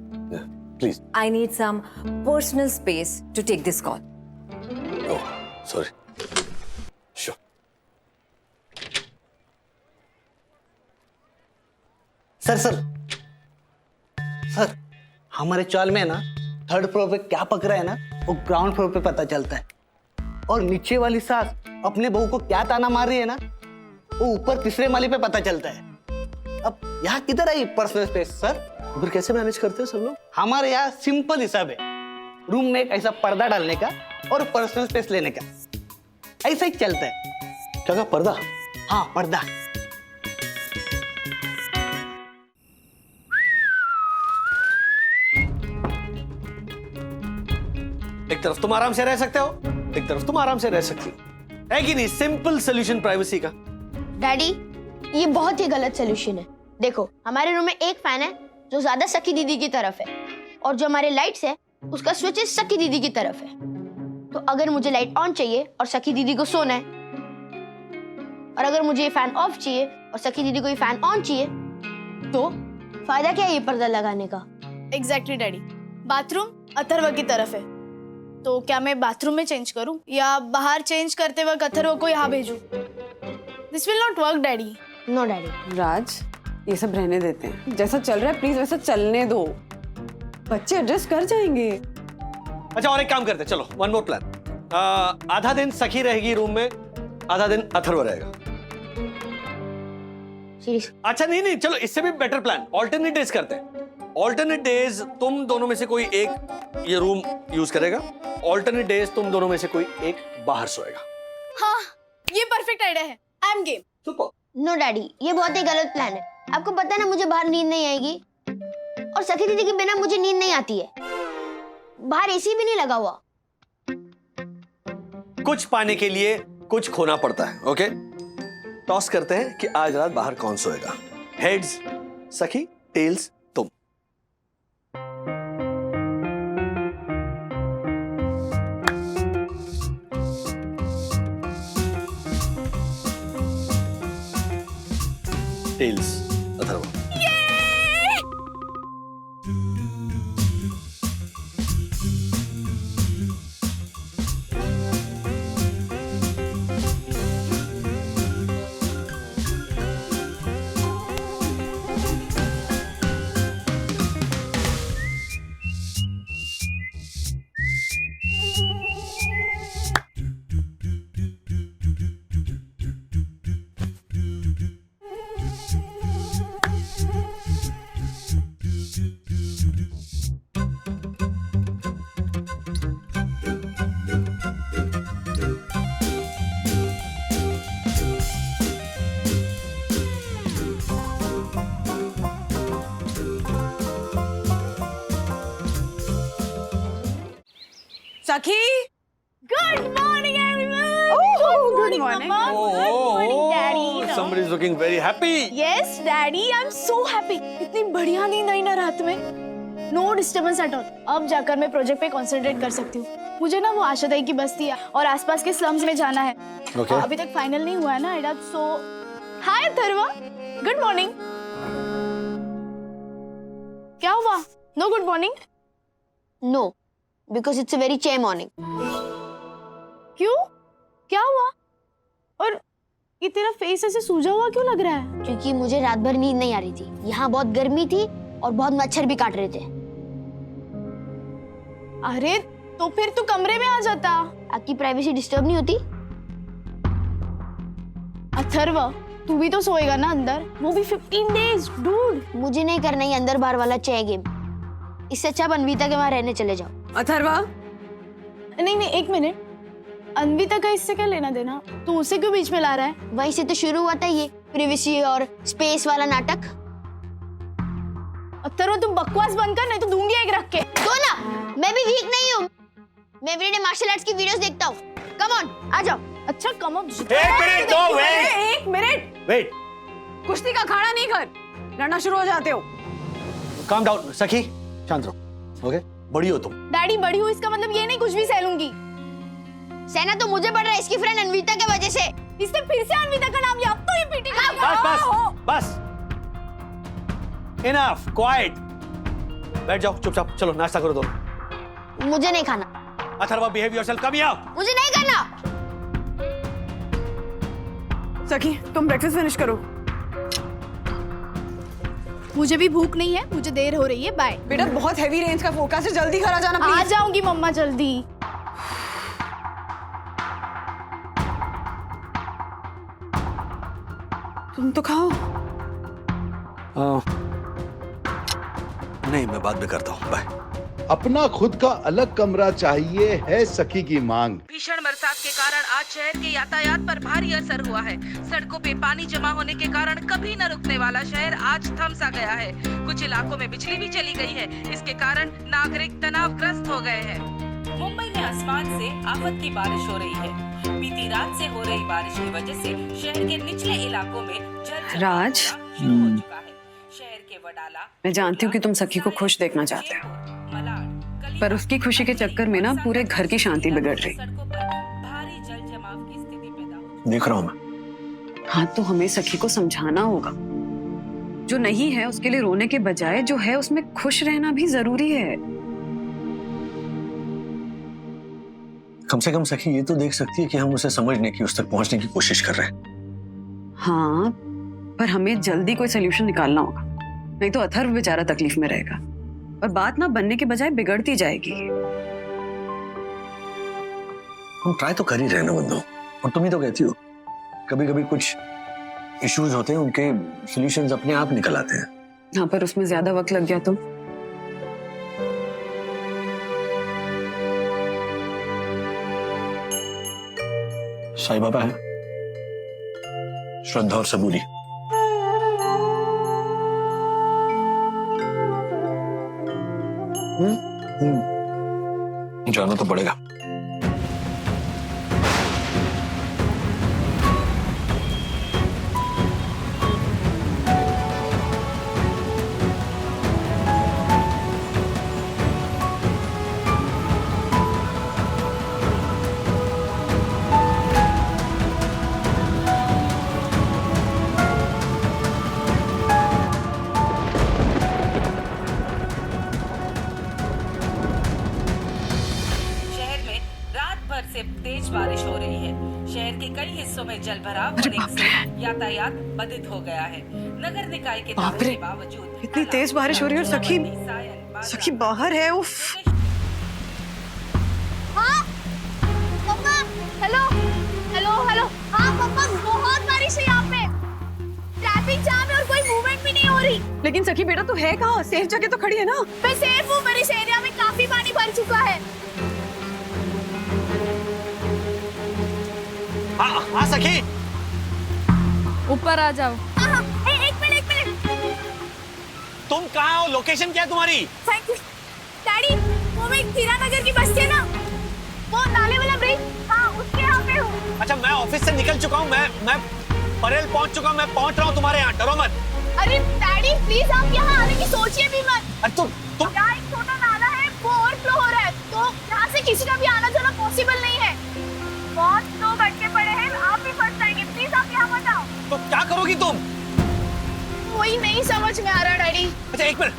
E: please.
G: I need some personal space to take this call.
E: Oh, sorry. Sure.
J: Sir, हमारे चाल में ना थर्ड फ्लोर पे क्या पक रहा है ना, वो ग्राउंड फ्लोर पे पता चलता है। और नीचे वाली सास अपने बहू को क्या ताना मार रही है ना, वो ऊपर तीसरे माले पे पता चलता है। अब यहाँ किधर आई पर्सनल स्पेस सर?
E: फिर कैसे मैनेज करते हैं सब लोग?
J: हमारे यहाँ सिंपल हिसाब है, रूम में एक ऐसा पर्दा डालने का और पर्सनल स्पेस लेने का, ऐसा ही चलता है।
E: क्या कहा? पर्दा?
J: हाँ, पर्दा।
E: एक तरफ तुम आराम से रह सकते हो, एक तरफ तुम आराम से रह सकती हो, है कि नहीं? सिंपल सोल्यूशन प्राइवेसी का।
B: डैडी, ये बहुत ही गलत सोल्यूशन है। देखो, हमारे रूम में एक फैन है जो ज्यादा सखी दीदी की तरफ है, और जो हमारे लाइट्स है उसका स्विच सखी दीदी की तरफ है। तो अगर मुझे लाइट ऑन चाहिए और सखी दीदी को सोना है, और अगर मुझे ये फैन ऑफ चाहिए और सखी दीदी को ये फैन ऑन चाहिए, तो फायदा क्या है ये पर्दा लगाने का?
L: Exactly daddy. बाथरूम अथर्व की तरफ है, तो क्या मैं बाथरूम में चेंज करूं या बाहर चेंज करते वक्त अथर्व को यहाँ भेजूं? This will not work daddy.
B: No daddy.
C: Raj, ये सब रहने देते हैं। जैसा चल रहा है प्लीज वैसा चलने दो, बच्चे एडजस्ट कर जाएंगे।
E: अच्छा, और एक काम करते हैं, चलो वन मोर प्लान। आधा दिन सखी रहेगी रूम में, आधा दिन अथर्व रहेगा। अच्छा नहीं, चलो इससे भी बेटर प्लान, ऑल्टरनेट डेज करते हैं। ऑल्टरनेट डेज तुम दोनों में से कोई एक ये रूम यूज करेगा, ऑल्टरनेट डेज तुम दोनों में से कोई एक बाहर सोएगा।
L: हाँ, ये परफेक्ट आइडिया है। I am game.
E: Super.
B: No daddy, ये बहुत ही गलत प्लान है। आपको पता है ना मुझे बाहर नींद नहीं आएगी, और सखी दीदी के बिना मुझे नींद नहीं आती है। बाहर एसी भी नहीं लगा हुआ।
E: कुछ पाने के लिए कुछ खोना पड़ता है, ओके? टॉस करते हैं कि आज रात बाहर कौन सोएगा। हेड्स सखी, टेल्स तुम। टेल्स अथर्व।
C: सखी।
L: Good morning everyone.
C: Good morning.
L: Daddy.
E: Somebody is looking very happy.
L: Yes daddy, I am so happy. इतनी बढ़िया नींद आई ना रात में, नो डिस्टर्बेंस एट ऑल। अब जाकर मैं प्रोजेक्ट पे कंसंट्रेट कर सकती हूँ। मुझे ना वो आशादाई की बस्ती और आसपास के स्लम्स में जाना है।
E: Okay.
L: अभी तक फाइनल नहीं हुआ है ना एडा। So hi Atharva, good morning. क्या हुआ? No good morning?
B: No, because it's a very चे मॉर्निंग।
L: क्यों? क्या हुआ? और ये तेरा फेस ऐसे सूजा हुआ क्यों लग रहा है?
B: क्योंकि मुझे रात भर नींद नहीं आ रही थी। यहाँ बहुत गर्मी थी और बहुत मच्छर भी काट रहे थे।
L: अरे तो फिर तू कमरे में आ जाता।
B: आपकी प्राइवेसी डिस्टर्ब नहीं होती?
L: अथर्व, तू भी तो सोएगा ना अंदर, वो भी 15 डेज डूड।
B: मुझे नहीं करना ये अंदर बाहर वाला चे गेम। इससे अच्छा आप अन्विता के वहां रहने चले जाओ।
C: अथर्वा,
L: नहीं नहीं, एक मिनट। अन्विता का इससे क्या लेना देना? तू उसे क्यों बीच में ला रहा है?
B: वहीं से तो शुरू हुआ था ये प्रिवेसी और स्पेस वाला नाटक।
L: अथर्व, तुम बकवास बंद कर, नहीं तो दूंगी एक रख के।
B: तो ना, मैं भी वीक नहीं हूँ। मैं एवरीडे मार्शल आर्ट्स की वीडियोस देखता हूँ। कम ऑन, आ जाओ।
L: अच्छा कम ऑन।
C: एक मिनट।
E: Wait.
C: कुश्ती का अखाड़ा नहीं कर, लड़ना शुरू हो जाते हो।
E: Calm down. सखी, शांत रहो। ओके? बड़ी हो तुम।
L: डैडी, बड़ी हूँ इसका मतलब ये नहीं कुछ भी सह लूंगी।
B: सहना तो मुझे पड़ रहा है इसकी फ्रेंड अन्विता के वजह से।
L: इसने फिर से अन्विता का नाम लिया, अब तो ये पीटेगा।
E: बस। Enough. Quiet. बैठ जाओ चुपचाप। चलो नाश्ता करो दोनों।
B: मुझे नहीं खाना।
E: Atharva, behave yourself. Come here.
B: मुझे नहीं करना।
C: सखी, तुम ब्रेकफास्ट फिनिश करो।
L: मुझे भी भूख नहीं है, मुझे देर हो रही है। बाय।
C: बेटा, बहुत हेवी रेंज का फोकस है, जल्दी घर आ जाना
L: आ
C: प्लीज।
L: जाऊंगी मम्मा जल्दी।
C: तुम तो खाओ।
E: नहीं, मैं बाद में करता हूँ। बाय।
I: अपना खुद का अलग कमरा चाहिए है सखी की मांग।
M: भीषण बरसात के कारण आज शहर के यातायात पर भारी असर हुआ है। सड़कों पे पानी जमा होने के कारण कभी न रुकने वाला शहर आज थम सा गया है। कुछ इलाकों में बिजली भी चली गई है। इसके कारण नागरिक तनावग्रस्त हो गए हैं। मुंबई में आसमान से आफत की बारिश हो रही है। बीती रात से हो रही बारिश की वजह से शहर के निचले इलाकों में जल
C: राज,
M: शुरू हो चुका है। शहर के वडाला,
C: मैं जानती हूँ कि तुम सखी को खुश देखना चाहते हो, पर उसकी खुशी के चक्कर में ना पूरे घर की शांति बिगड़ रही।
M: भारी जल जमाव की स्थिति पैदा हो
E: देख रहा हूँ मैं।
C: हाँ, तो हमें सखी को समझाना होगा। जो नहीं है उसके लिए रोने के बजाय जो है उसमें खुश रहना भी जरूरी है।
E: कम से कम सखी ये तो देख सकती है कि हम उसे समझने की, उस तक पहुंचने की कोशिश कर रहे हैं।
C: हाँ, पर हमें जल्दी कोई सोल्यूशन निकालना होगा, नहीं तो अथर्व बेचारा तकलीफ में रहेगा और बात ना बनने के बजाय बिगड़ती जाएगी।
E: हम ट्राई तो कर ही रहे ना बंदो, और तुम ही तो कहती हो कभी कभी कुछ इश्यूज होते हैं, उनके सॉल्यूशंस अपने आप निकल आते हैं।
C: हाँ, पर उसमें ज्यादा वक्त लग गया तो
E: साईं बाबा है, श्रद्धा और सबूरी। जाना तो पड़ेगा।
M: से तेज बारिश हो रही है। शहर के कई हिस्सों में जल भराव होने से यातायात बाधित हो गया है। नगर निकाय के दावों के बावजूद
C: इतनी तेज बारिश हो रही है और सखी बाहर है। उफ।
L: हाँ मम्मा, हेलो हेलो हेलो। हाँ मम्मा, बहुत बारिश है यहाँ पे, ट्रैफिक जाम है और कोई मूवमेंट भी नहीं हो रही।
C: लेकिन सखी बेटा तू है कहाँ? सेफ जगह तो खड़ी है ना।
L: मैं सेफ हूँ, पर इस एरिया में काफी पानी भर चुका है।
E: हाँ सखी,
L: ऊपर आ जाओ। एक मिनट।
E: तुम कहाँ हो? लोकेशन क्या है तुम्हारी?
L: Thank you daddy. वो मैं हीरा नगर की बस्ती है ना, वो नाले वाला ब्रिज, हाँ उसके यहाँ पे हूँ।
E: अच्छा मैं ऑफिस से निकल चुका हूँ, मैं परेल पहुंच चुका हूँ, मैं पहुंच रहा हूँ तुम्हारे यहाँ, डरो मत।
L: अरे डैडी प्लीज आप यहाँ आने की सोचिए भी मत।
E: अरे तुम
L: यहाँ एक छोटा नाला है, वो ओवरफ्लो हो रहा है, तो यहाँ से किसी का भी आना जाना पॉसिबल नहीं है। बहुत लोग अटके पड़े हैं, आप भी फंस जाएंगे, प्लीज आप यहाँ मत आओ।
E: तो क्या करोगी तुम?
L: वही नहीं समझ में आ रहा डैडी।
E: अच्छा एक मिनट,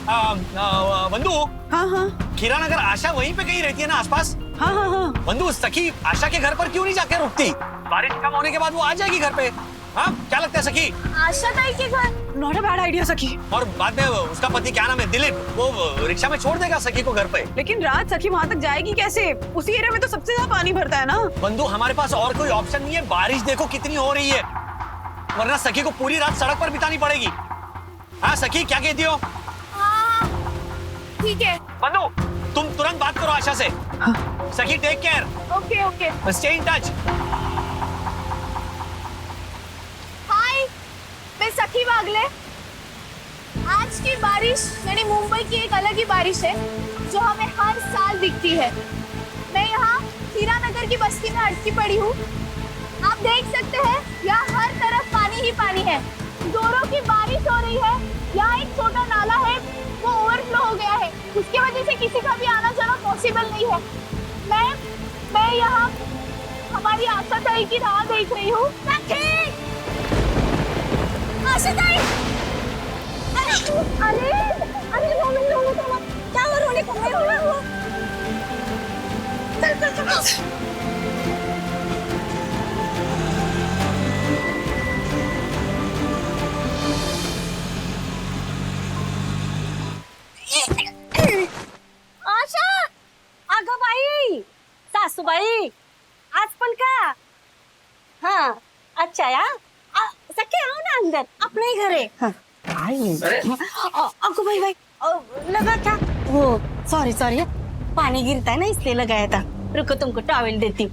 E: बंधु।
C: हाँ हाँ
E: खीरा नगर आशा वहीं पे कहीं रहती है ना आसपास?
C: हाँ हाँ हाँ।
E: बंधु सखी आशा के घर पर क्यों नहीं जाके रुकती? बारिश कम होने के बाद वो आ जाएगी घर पे। हाँ क्या लगता है सखी?
L: आशा ताई के घर?
C: नॉट अ बैड आइडिया सखी।
E: और बाद में उसका पति क्या नाम है, दिलीप, वो रिक्शा में छोड़ देगा सखी को घर पे।
C: लेकिन रात सखी वहाँ तक जाएगी कैसे? उसी एरिया में तो सबसे ज्यादा पानी भरता है ना।
E: बंधु हमारे पास और कोई ऑप्शन नहीं है, बारिश देखो कितनी हो रही है, वरना सखी को पूरी रात सड़क पर बितानी पड़ेगी। हाँ सखी क्या कहती हो?
L: हाँ ठीक है।
E: बंधु तुम तुरंत बात करो आशा से। हाँ। Sakhi take care.
L: Okay okay
E: stay in touch.
L: Hi मैं सखी बागले। आज की बारिश यानी मुंबई की एक अलग ही बारिश है जो हमें हर साल दिखती है। मैं यहाँ खीरा नगर की बस्ती में अटकी पड़ी हूँ। आप देख सकते हैं यहाँ हर तरफ पानी ही पानी है, जोरों की बारिश हो रही है। यहाँ एक छोटा नाला है, वो ओवरफ्लो हो गया है, उसकी वजह से किसी का भी आना जाना पॉसिबल नहीं है। मैं यहाँ हमारी आशा ताई की राह देख रही हूँ। आशा ताई! अरे अरे रो क्या हो, रोने को मैं रो। चल
N: आशा, अगं बाई, सासूबाई, आज पण का? हाँ, अच्छा या? सखे आओ ना अंदर, अपने ही घर है। अगो भाई लगा क्या? वो सॉरी पानी गिरता है ना इसलिए लगाया था। रुको तुमको टॉवेल देती हूँ।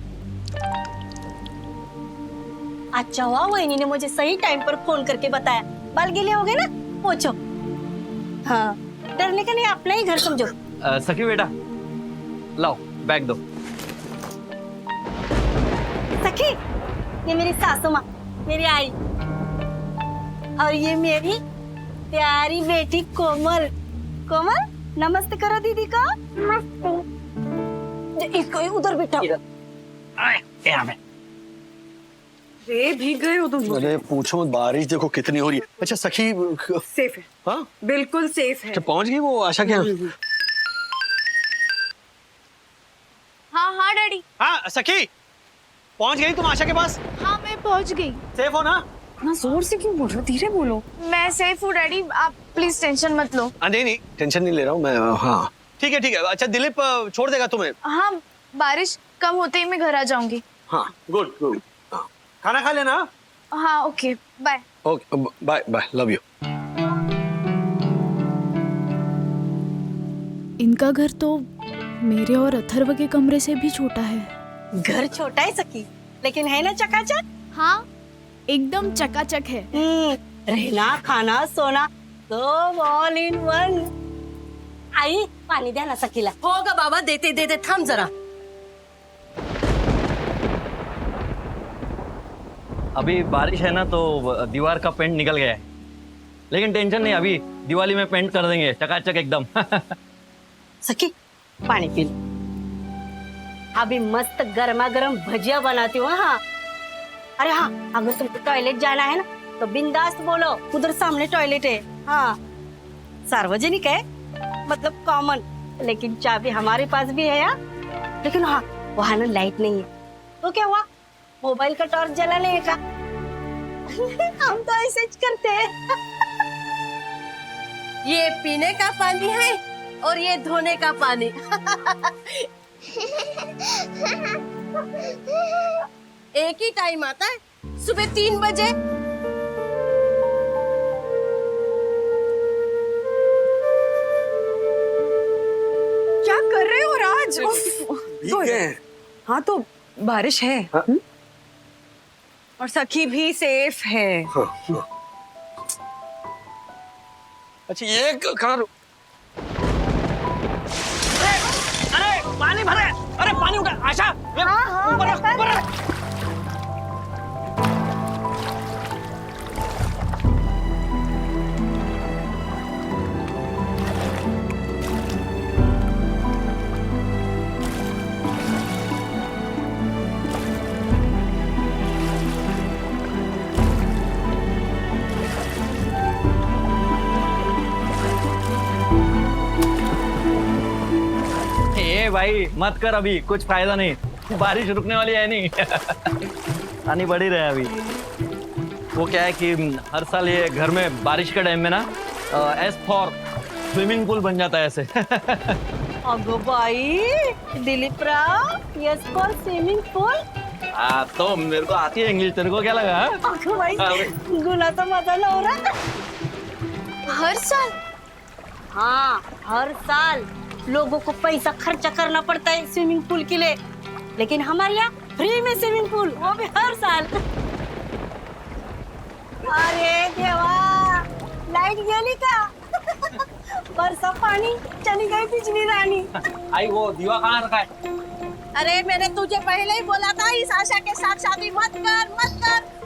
N: अच्छा हुआ वहीनी ने मुझे सही टाइम पर फोन करके बताया। बाल गीले हो गए ना, पूछो। हाँ डरने का नहीं, अपना ही घर समझो।
J: सखी बेटा लाओ बैग दो।
N: सखी ये मेरी सासू माँ, मेरी आई, और ये मेरी प्यारी बेटी कोमल। कोमल नमस्ते करो दीदी को। नमस्ते। इसको उधर बिठाओ।
C: रे भीग गए हो तुम।
E: अरे पूछो मत, बारिश देखो कितनी हो रही है। अच्छा सखी
C: सेफ है?
E: हाँ
C: बिल्कुल सेफ है।
E: अच्छा पहुंच गई वो आशा के यहाँ?
L: हाँ हाँ डैडी।
E: हाँ सखी पहुंच गई तुम आशा के पास?
L: हाँ मैं पहुंच गई।
E: सेफ हो ना?
C: ना जोर से क्यों बोल रहे हो, धीरे बोलो।
L: मैं सेफ हूँ डैडी, आप प्लीज टेंशन मत लो।
E: नहीं टेंशन नहीं ले रहा हूँ मैं। हाँ ठीक है। अच्छा दिलीप छोड़ देगा तुम्हें?
L: हाँ बारिश कम होते ही मैं घर आ जाऊंगी।
E: हाँ गुड। खाना खा लेना।
L: हाँ okay bye.
E: Okay bye love you.
L: इनका घर तो मेरे और अथर्व के कमरे से भी छोटा है।
N: घर छोटा है सखी, लेकिन है ना चकाचक।
L: हाँ एकदम चकाचक है।
N: रहना खाना सोना तो ऑल इन वन। आई पानी द्या ना सखीला।
H: होगा बाबा, देते देते थांब जरा।
J: अभी बारिश है ना तो दीवार का पेंट निकल गया है, लेकिन टेंशन नहीं, अभी दिवाली में पेंट कर देंगे चकाचक एकदम।
N: सखी पानी पी लो। अभी मस्त गर्मा गर्म भजिया बनाती हूँ। हाँ अरे हाँ, अगर तुमको टॉयलेट जाना है ना तो बिंदास बोलो, उधर सामने टॉयलेट है। हाँ सार्वजनिक है, मतलब कॉमन, लेकिन चाबी हमारे पास भी है यार। लेकिन हाँ वहाँ ना लाइट नहीं है, तो क्या हुआ, मोबाइल का टॉर्च जला लेगा। हम तो ऐसे ही करते हैं।
H: ये पीने का पानी है और ये धोने का पानी। एक ही टाइम आता है, सुबह 3 बजे।
C: क्या कर रहे हो राज?
E: ठीक है।
C: हाँ तो बारिश है।
E: हाँ?
C: और सखी भी सेफ है।
E: हाँ। अच्छा ये कहाँ? अरे पानी भरे, अरे पानी उठा। आशा ऊपर रख, ऊपर रख।
O: ए भाई मत कर, अभी कुछ फायदा नहीं, बारिश रुकने वाली है नहीं। पानी बढ़ ही रहा है अभी। वो क्या है कि हर साल ये घर में बारिश के टाइम में ना एस फॉर स्विमिंग पूल बन जाता है ऐसे।
H: अगो भाई Dilip Rao, yes for swimming pool.
O: तो मेरे को आती है इंग्लिश, तेरे को क्या लगा?
H: अगो भाई गुना तो मजा ना हो रहा।
L: हर साल?
H: हाँ हर साल लोगों को पैसा खर्चा करना पड़ता है स्विमिंग पूल के लिए, लेकिन हमारे यहाँ फ्री में स्विमिंग पूल, वो भी हर साल। अरे देवा, लाइट गेली का? बरसा पानी, चली गई बिजली रानी।
O: आई वो दीवा कहाँ रखा है?
H: अरे मैंने तुझे पहले ही बोला था इस आशा के साथ शादी मत कर,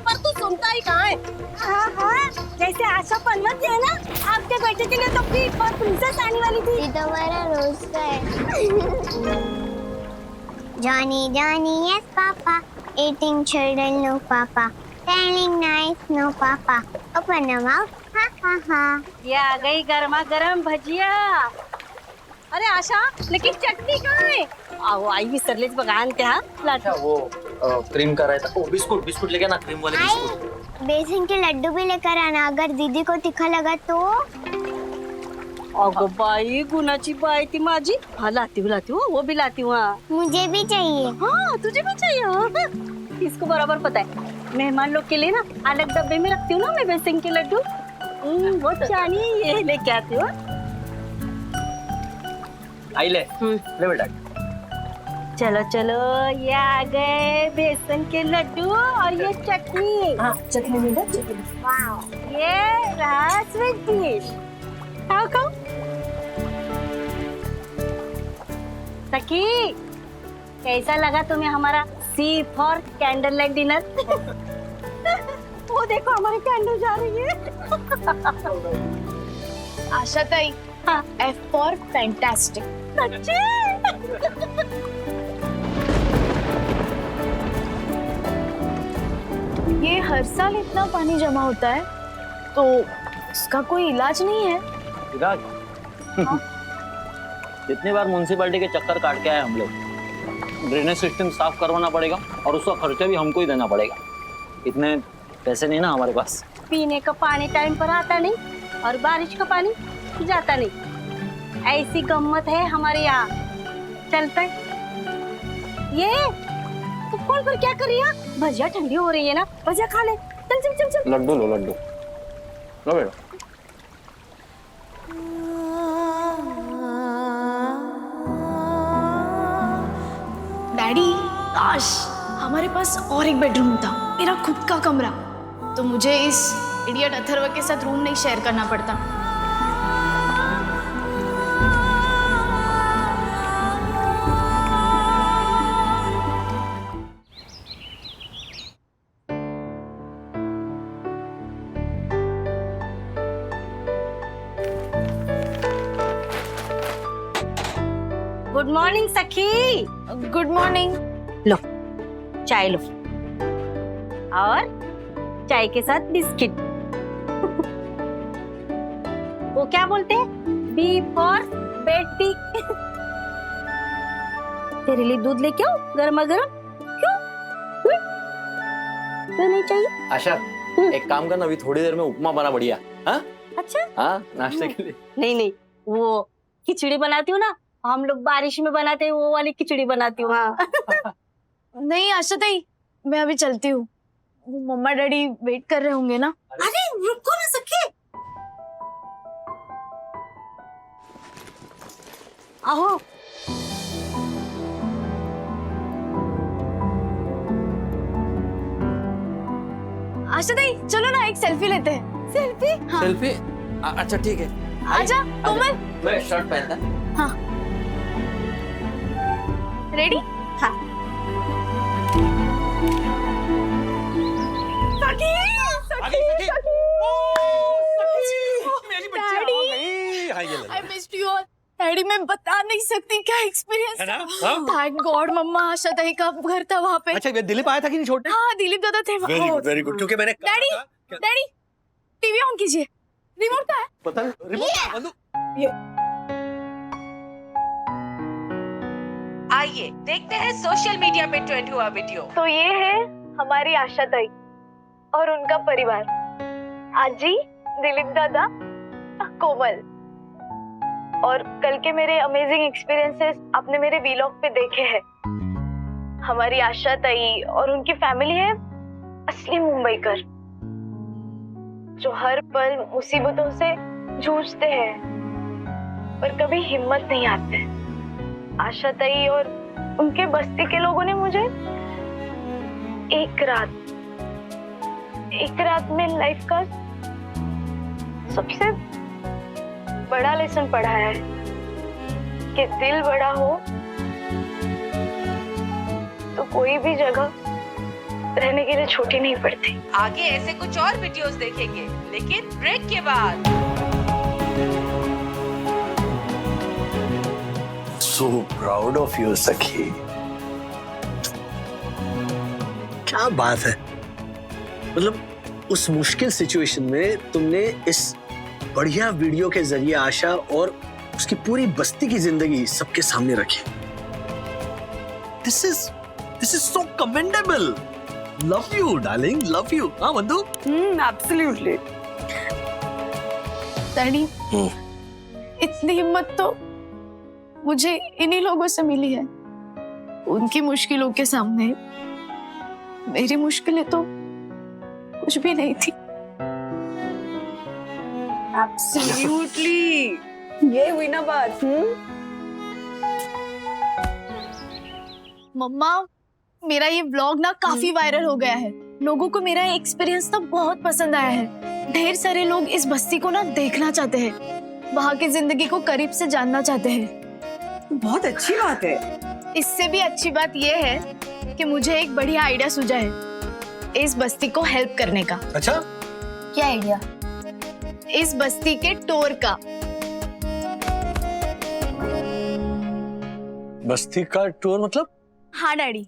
H: पर तू सुनता ही कहाँ है? हाँ हाँ, जैसे आशा पनवत है ना, आपके बेटे के लिए तो फिर और प्रिंसेस आने वाली थी।
B: ये तो हमारा रोज का है। Johnny, Johnny, yes papa. Eating children, no papa. Telling nice, no papa. Open the mouth, ha ha ha.
H: ये आ गई गर्मा गर्म भजिया। अरे आशा, लेकिन चटनी कहाँ है? आओ आई भी सरलेज बगान के हाँ
O: अच्छा वो क्रीम का रहता है। बिस्कुट लेके ना, क्रीम वाले बिस्कुट।
B: बेसन के लड्डू भी लेकर आना, अगर दीदी को तीखा लगा तो।
H: अगो बाई गुनाची बाई थी माझी। हाँ लाती हूँ, वो भी लाती हूँ। हाँ
B: मुझे भी चाहिए।
H: हाँ तुझे भी चाहिए? हाँ इसको बराबर पता है, मेहमान लोग के लिए ना अलग डब्बे में रखती हूँ ना मैं बेसन के लड्डू। वो चानी ये लेके आती हूँ।
O: आई ले बेटा।
H: चलो चलो, ये आ गए बेसन के लड्डू और ये चटनी। हाँ चटनी भी दो। ये रहा स्वीट डिश। खाओ खाओ। सखी कैसा लगा तुम्हें हमारा सी फॉर कैंडल लाइट डिनर? वो देखो हमारी कैंडल जा रही है।
L: आशा ताई,
H: हाँ
L: एफ फॉर फैंटास्टिक।
H: सच्ची?
L: ये हर साल इतना पानी जमा होता है, तो इसका कोई इलाज नहीं है?
O: इलाज? कितनी बार म्युनिसिपैलिटी के चक्कर काट के आए हम लोग। ड्रेनेज सिस्टम साफ करवाना पड़ेगा और उसका खर्चा भी हमको ही देना पड़ेगा। इतने पैसे नहीं ना हमारे पास।
H: पीने का पानी टाइम पर आता नहीं और बारिश का पानी जाता नहीं। ऐसी गम्मत है हमारे यहाँ। चलते ये तो फोन पर क्या कर रही है? भजिया ठंडी हो रही है ना, भजिया खा ले। चल चल चल चल।
O: लड्डू लो बेटा।
L: डैडी, काश हमारे पास और एक बेडरूम होता, मेरा खुद का कमरा, तो मुझे इस इडियट अथर्व के साथ रूम नहीं शेयर करना पड़ता।
H: Good morning Sakhi.
L: Good morning.
H: लो चाय लो, और चाय के साथ बिस्किट। वो क्या बोलते हैं? बी फॉर बेटी। तेरे लिए दूध लेके आओ गर्मा गर्म। क्यों क्यों नहीं चाहिए?
O: आशा एक काम करना, अभी थोड़ी देर में उपमा बना बढ़िया। हाँ
H: अच्छा
O: हाँ, नाश्ते के लिए।
H: नहीं वो खिचड़ी बनाती हूँ ना, हम लोग बारिश में बनाते हैं, वो वाली खिचड़ी बनाती हूँ। हाँ
L: नहीं आशा ताई, मैं अभी चलती हूँ, मम्मा डैडी वेट कर रहे होंगे ना।
H: अरे रुको ना सखी। आओ।
L: आशा ताई चलो ना एक सेल्फी लेते हैं।
H: सेल्फी?
L: हाँ।
O: सेल्फी? अच्छा ठीक है।
L: आजा कोमल।
O: मैं शर्ट पहनता।
L: हाँ रेडी?
H: हाँ
L: डैडी मैं बता नहीं सकती क्या एक्सपीरियंस
E: है ना?
L: था।
E: हाँ?
L: थैंक गॉड मम्मा आशा ताई का घर था वहाँ पे।
E: अच्छा, दिलीप आया था कि नहीं छोटे?
L: हाँ दिलीप दादा थे
E: वेरी
L: वहाँ।
E: Good, very good. क्योंकि मैंने कहा
L: डैडी
E: था कि-
L: डैडी टीवी ऑन कीजिए। रिमोट कहाँ है?
E: पता नहीं, रिमोट कहाँ है? बंदूक।
M: आइए देखते हैं सोशल मीडिया पे ट्रेंड हुआ वीडियो।
L: तो ये है हमारी आशा ताई और उनका परिवार, आजी, दिलीप दादा, कोमल। और कल के मेरे अमेजिंग एक्सपीरियंसेस आपने मेरे वीलॉग पे देखे हैं। हमारी आशा ताई और उनकी फैमिली है असली मुंबईकर, जो हर पल मुसीबतों से जूझते हैं पर कभी हिम्मत नहीं हारते। आशा ताई और उनके बस्ती के लोगों ने मुझे एक रात में लाइफ का सबसे बड़ा लेसन पढ़ाया है कि दिल बड़ा हो तो कोई भी जगह रहने के लिए छोटी नहीं पड़ती।
M: आगे ऐसे कुछ और वीडियोस देखेंगे, लेकिन ब्रेक के बाद।
E: So proud of you, सखी। क्या बात है, मतलब उस मुश्किल सिचुएशन में तुमने इस बढ़िया वीडियो के जरिए आशा और उसकी पूरी बस्ती की जिंदगी सबके सामने रखी। This is so commendable. Love you, darling. Love you. हाँ बंधु?
C: Absolutely.
L: डैडी, इतनी हिम्मत तो मुझे इन्हीं लोगों से मिली है। उनकी मुश्किलों के सामने मेरी मुश्किलें तो कुछ भी नहीं थी।
C: Absolutely. ये हुई ना बात।
L: मम्मा, मेरा ये व्लॉग ना काफी वायरल हो गया है। लोगों को मेरा एक्सपीरियंस तो बहुत पसंद आया है। ढेर सारे लोग इस बस्ती को ना देखना चाहते हैं, वहाँ की जिंदगी को करीब से जानना चाहते हैं।
C: बहुत अच्छी बात है।
L: इससे भी अच्छी बात ये है कि मुझे एक बढ़िया आइडिया सूझा है इस बस्ती को हेल्प करने का।
E: अच्छा?
L: क्या आइडिया? इस बस्ती के टूर का।
E: बस्ती का टूर मतलब?
L: हाँ डैडी,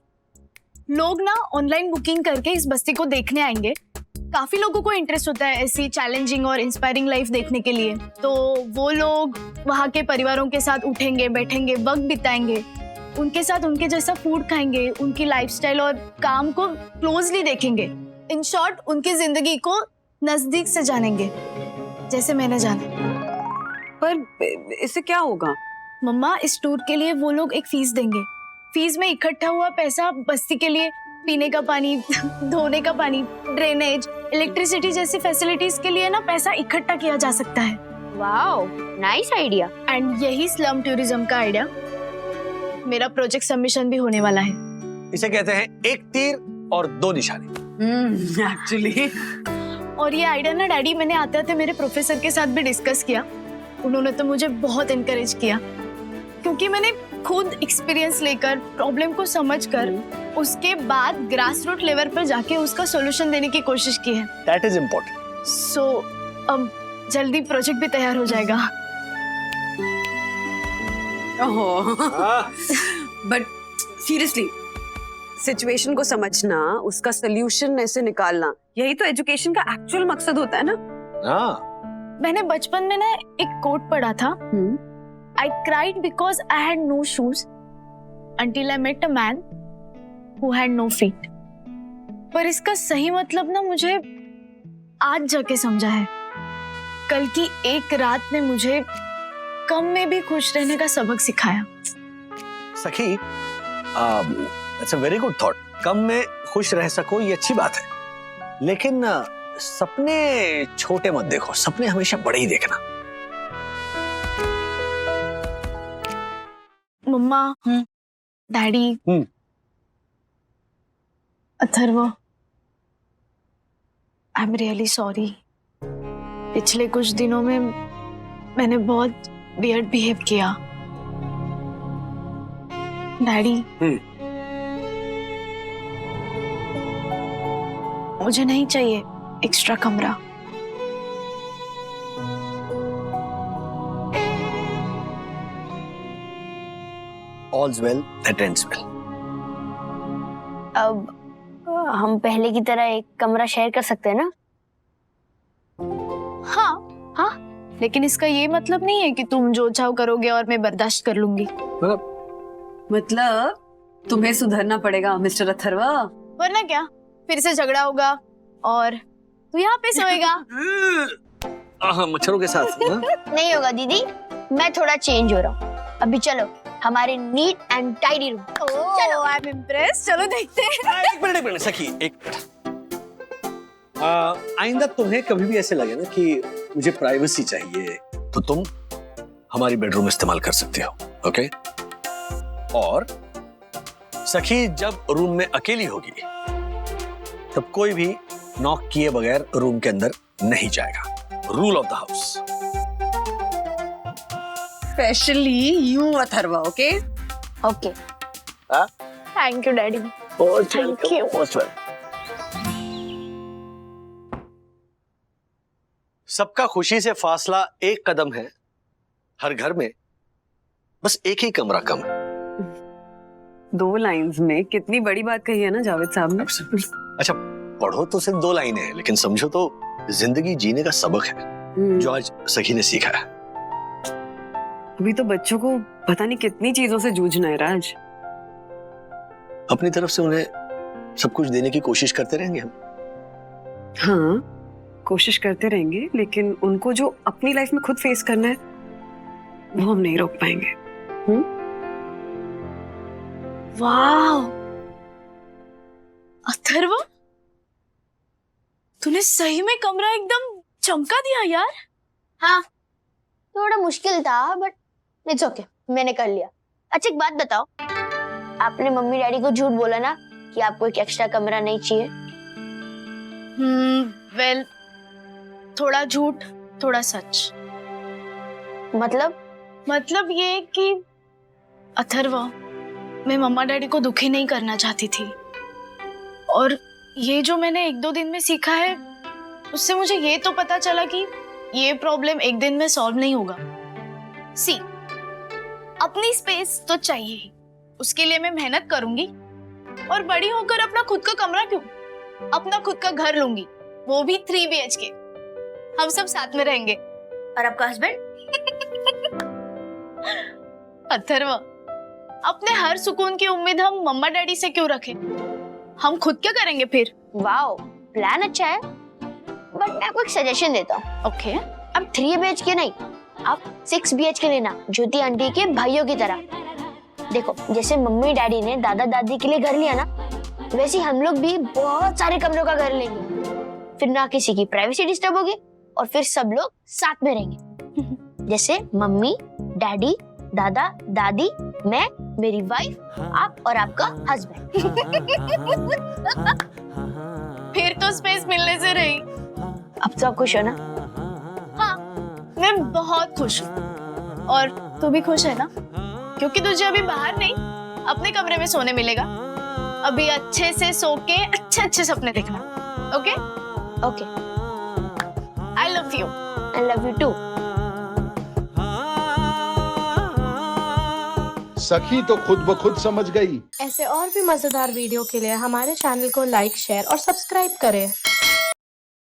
L: लोग ना ऑनलाइन बुकिंग करके इस बस्ती को देखने आएंगे। काफी लोगों को इंटरेस्ट होता है ऐसी चैलेंजिंग और इंस्पायरिंग लाइफ देखने के लिए। तो वो लोग वहाँ के परिवारों के साथ उठेंगे, बैठेंगे, वक्त बिताएंगे, उनके साथ उनके जैसा फूड खाएंगे, उनकी लाइफस्टाइल और काम को क्लोजली देखेंगे। इन शॉर्ट, उनकी जिंदगी को नजदीक से जानेंगे, जैसे मैंने जाना।
C: पर इससे क्या होगा?
L: मम्मा, इस टूर के लिए वो लोग एक फीस देंगे। फीस में इकट्ठा हुआ पैसा बस्ती के लिए पीने का पानी, धोने का पानी, ड्रेनेज, इलेक्ट्रिसिटी जैसी फैसिलिटीज के लिए ना पैसा इकट्ठा किया जा सकता है।
B: Wow, nice idea.
L: एंड यही स्लम टूरिज्म का आइडिया। मेरा प्रोजेक्ट सबमिशन भी होने वाला है।
E: इसे कहते हैं एक तीर और दो निशाने।
C: एक्चुअली
L: और ये आइडिया ना डैडी, मैंने आते आते मेरे प्रोफेसर के साथ भी डिस्कस किया। उन्होंने तो मुझे बहुत एनकरेज किया, क्योंकि मैंने खुद एक्सपीरियंस लेकर, प्रॉब्लम को समझकर, उसके बाद ग्रास रूट लेवल पर जाके उसका सॉल्यूशन देने की कोशिश की है।
E: That is important.
L: सो अब जल्दी प्रोजेक्ट भी तैयार हो जाएगा।
C: बट सीरियसली, सिचुएशन को समझना, उसका सोल्यूशन ऐसे निकालना, यही तो एजुकेशन का एक्चुअल मकसद होता है ना।
E: हाँ।
L: मैंने बचपन में ना एक कोट पढ़ा था, I cried because I had no shoes until I met a man who had no feet. पर इसका सही मतलब ना मुझे आज जाके समझा है। कल की एक रात ने मुझे कम में भी खुश रहने का सबक सिखाया।
E: सखी, that's a very good thought. कम में खुश रह सको, ये अच्छी बात है, लेकिन सपने छोटे मत देखो, सपने हमेशा बड़े ही देखना।
L: मम्मा, daddy, Atharva, I am really sorry. पिछले कुछ दिनों में मैंने बहुत वियर्ड बिहेव किया। डैडी, मुझे नहीं चाहिए एक्स्ट्रा कमरा।
E: all's well that ends well.
B: अब हम पहले की तरह एक कमरा शेयर कर सकते हैं ना?
L: हाँ हाँ, लेकिन इसका ये मतलब नहीं है कि तुम जो चाहो करोगे और मैं बर्दाश्त कर लूंगी।
C: मतलब तुम्हें सुधरना पड़ेगा मिस्टर अथर्वा।
L: वरना क्या, फिर से झगड़ा होगा और तू यहाँ पे सोएगा।
E: मच्छरों के साथ।
B: नहीं होगा दीदी, मैं थोड़ा चेंज हो रहा हूँ। अभी चलो हमारे नीट एंड टाइडी रूम।
L: चलो, आई एम इम्प्रेस्ड। चलो देखते हैं।
E: एक मिनट सखी, एक मिनट। आइंदा तुम्हें कभी भी ऐसे लगे ना कि मुझे प्राइवेसी चाहिए, तो तुम हमारी बेडरूम इस्तेमाल कर सकते हो, ओके? और सखी जब रूम में अकेली होगी तब कोई भी नॉक किए बगैर रूम के अंदर नहीं जाएगा। Rule of the house.
C: Specially you Atharva, okay?
B: Okay.
L: Thank you daddy.
E: Thank you. सबका खुशी से फासला एक कदम है, हर घर में बस एक ही कमरा कम है।
C: 2 लाइंस में कितनी बड़ी बात कही है ना जावेद साहब ने।
E: अच्छा, पढ़ो तो सिर्फ 2 लाइनें हैं, लेकिन समझो तो जिंदगी जीने का सबक है जो आज सखी ने सीखा है।
C: अभी तो बच्चों को पता नहीं कितनी चीजों से जूझना है राज।
E: अपनी तरफ से उन्हें सब कुछ देने की कोशिश करते रहेंगे हम।
C: हाँ, कोशिश करते रहेंगे, लेकिन उनको जो अपनी लाइफ में खुद फेस करना है वो हम नहीं रोक पाएंगे।
L: वाह अथर्वा, तूने सही में कमरा एकदम चमका दिया यार।
B: हाँ, थोड़ा मुश्किल था बट इट्स ओके, मैंने कर लिया। अच्छा एक बात बताओ, आपने मम्मी डैडी को झूठ बोला ना कि आपको एक एक्स्ट्रा कमरा नहीं चाहिए?
L: वेल, थोड़ा झूठ थोड़ा सच। मतलब ये कि अथर्वा, मैं मम्मा डैडी को दुखी नहीं करना चाहती थी, और ये जो मैंने 1-2 दिन में सीखा है उससे मुझे ये तो पता चला कि ये प्रॉब्लम एक दिन में सॉल्व नहीं होगा। सी, अपनी स्पेस तो चाहिए ही, उसके लिए मैं मेहनत करूंगी और बड़ी होकर अपना खुद का कमरा क्यों, अपना खुद का घर लूंगी, वो भी 3 BHK। हम सब साथ में रहेंगे।
B: और आपका हस्बैंड?
L: अथर्वा, अपने हर सुकून की उम्मीद हम मम्मा डैडी से क्यों रखें? हम खुद क्या करेंगे फिर?
B: वाओ, प्लान अच्छा है, बट मैं आपको एक सजेशन देता हूँ।
L: ओके।
B: अब 3 BHK नहीं, आप 6 BHK लेना, ज्योति आंटी के भाइयों की तरह। देखो, जैसे मम्मी डैडी ने दादा दादी के लिए घर लिया ना, वैसे हम लोग भी बहुत सारे कमरों का घर लेंगे। फिर ना किसी की प्राइवेसी डिस्टर्ब होगी और फिर सब लोग साथ में रहेंगे। जैसे मम्मी डैडी, दादा दादी, मैं, मेरी वाइफ, आप और आपका हस्बैंड।
L: फिर तो स्पेस मिलने से रही।
B: अब तो आप खुश हो ना?
L: हाँ, मैं बहुत खुश हूँ। और तू भी खुश है ना? क्योंकि तुझे अभी बाहर नहीं, अपने कमरे में सोने मिलेगा। अभी अच्छे से सो के अच्छे सपने देखना। Okay?
B: Okay.
L: I love you.
B: I love you too.
I: सखी तो खुद ब खुद समझ गई।
P: ऐसे और भी मजेदार वीडियो के लिए हमारे चैनल को लाइक, शेयर और सब्सक्राइब करें।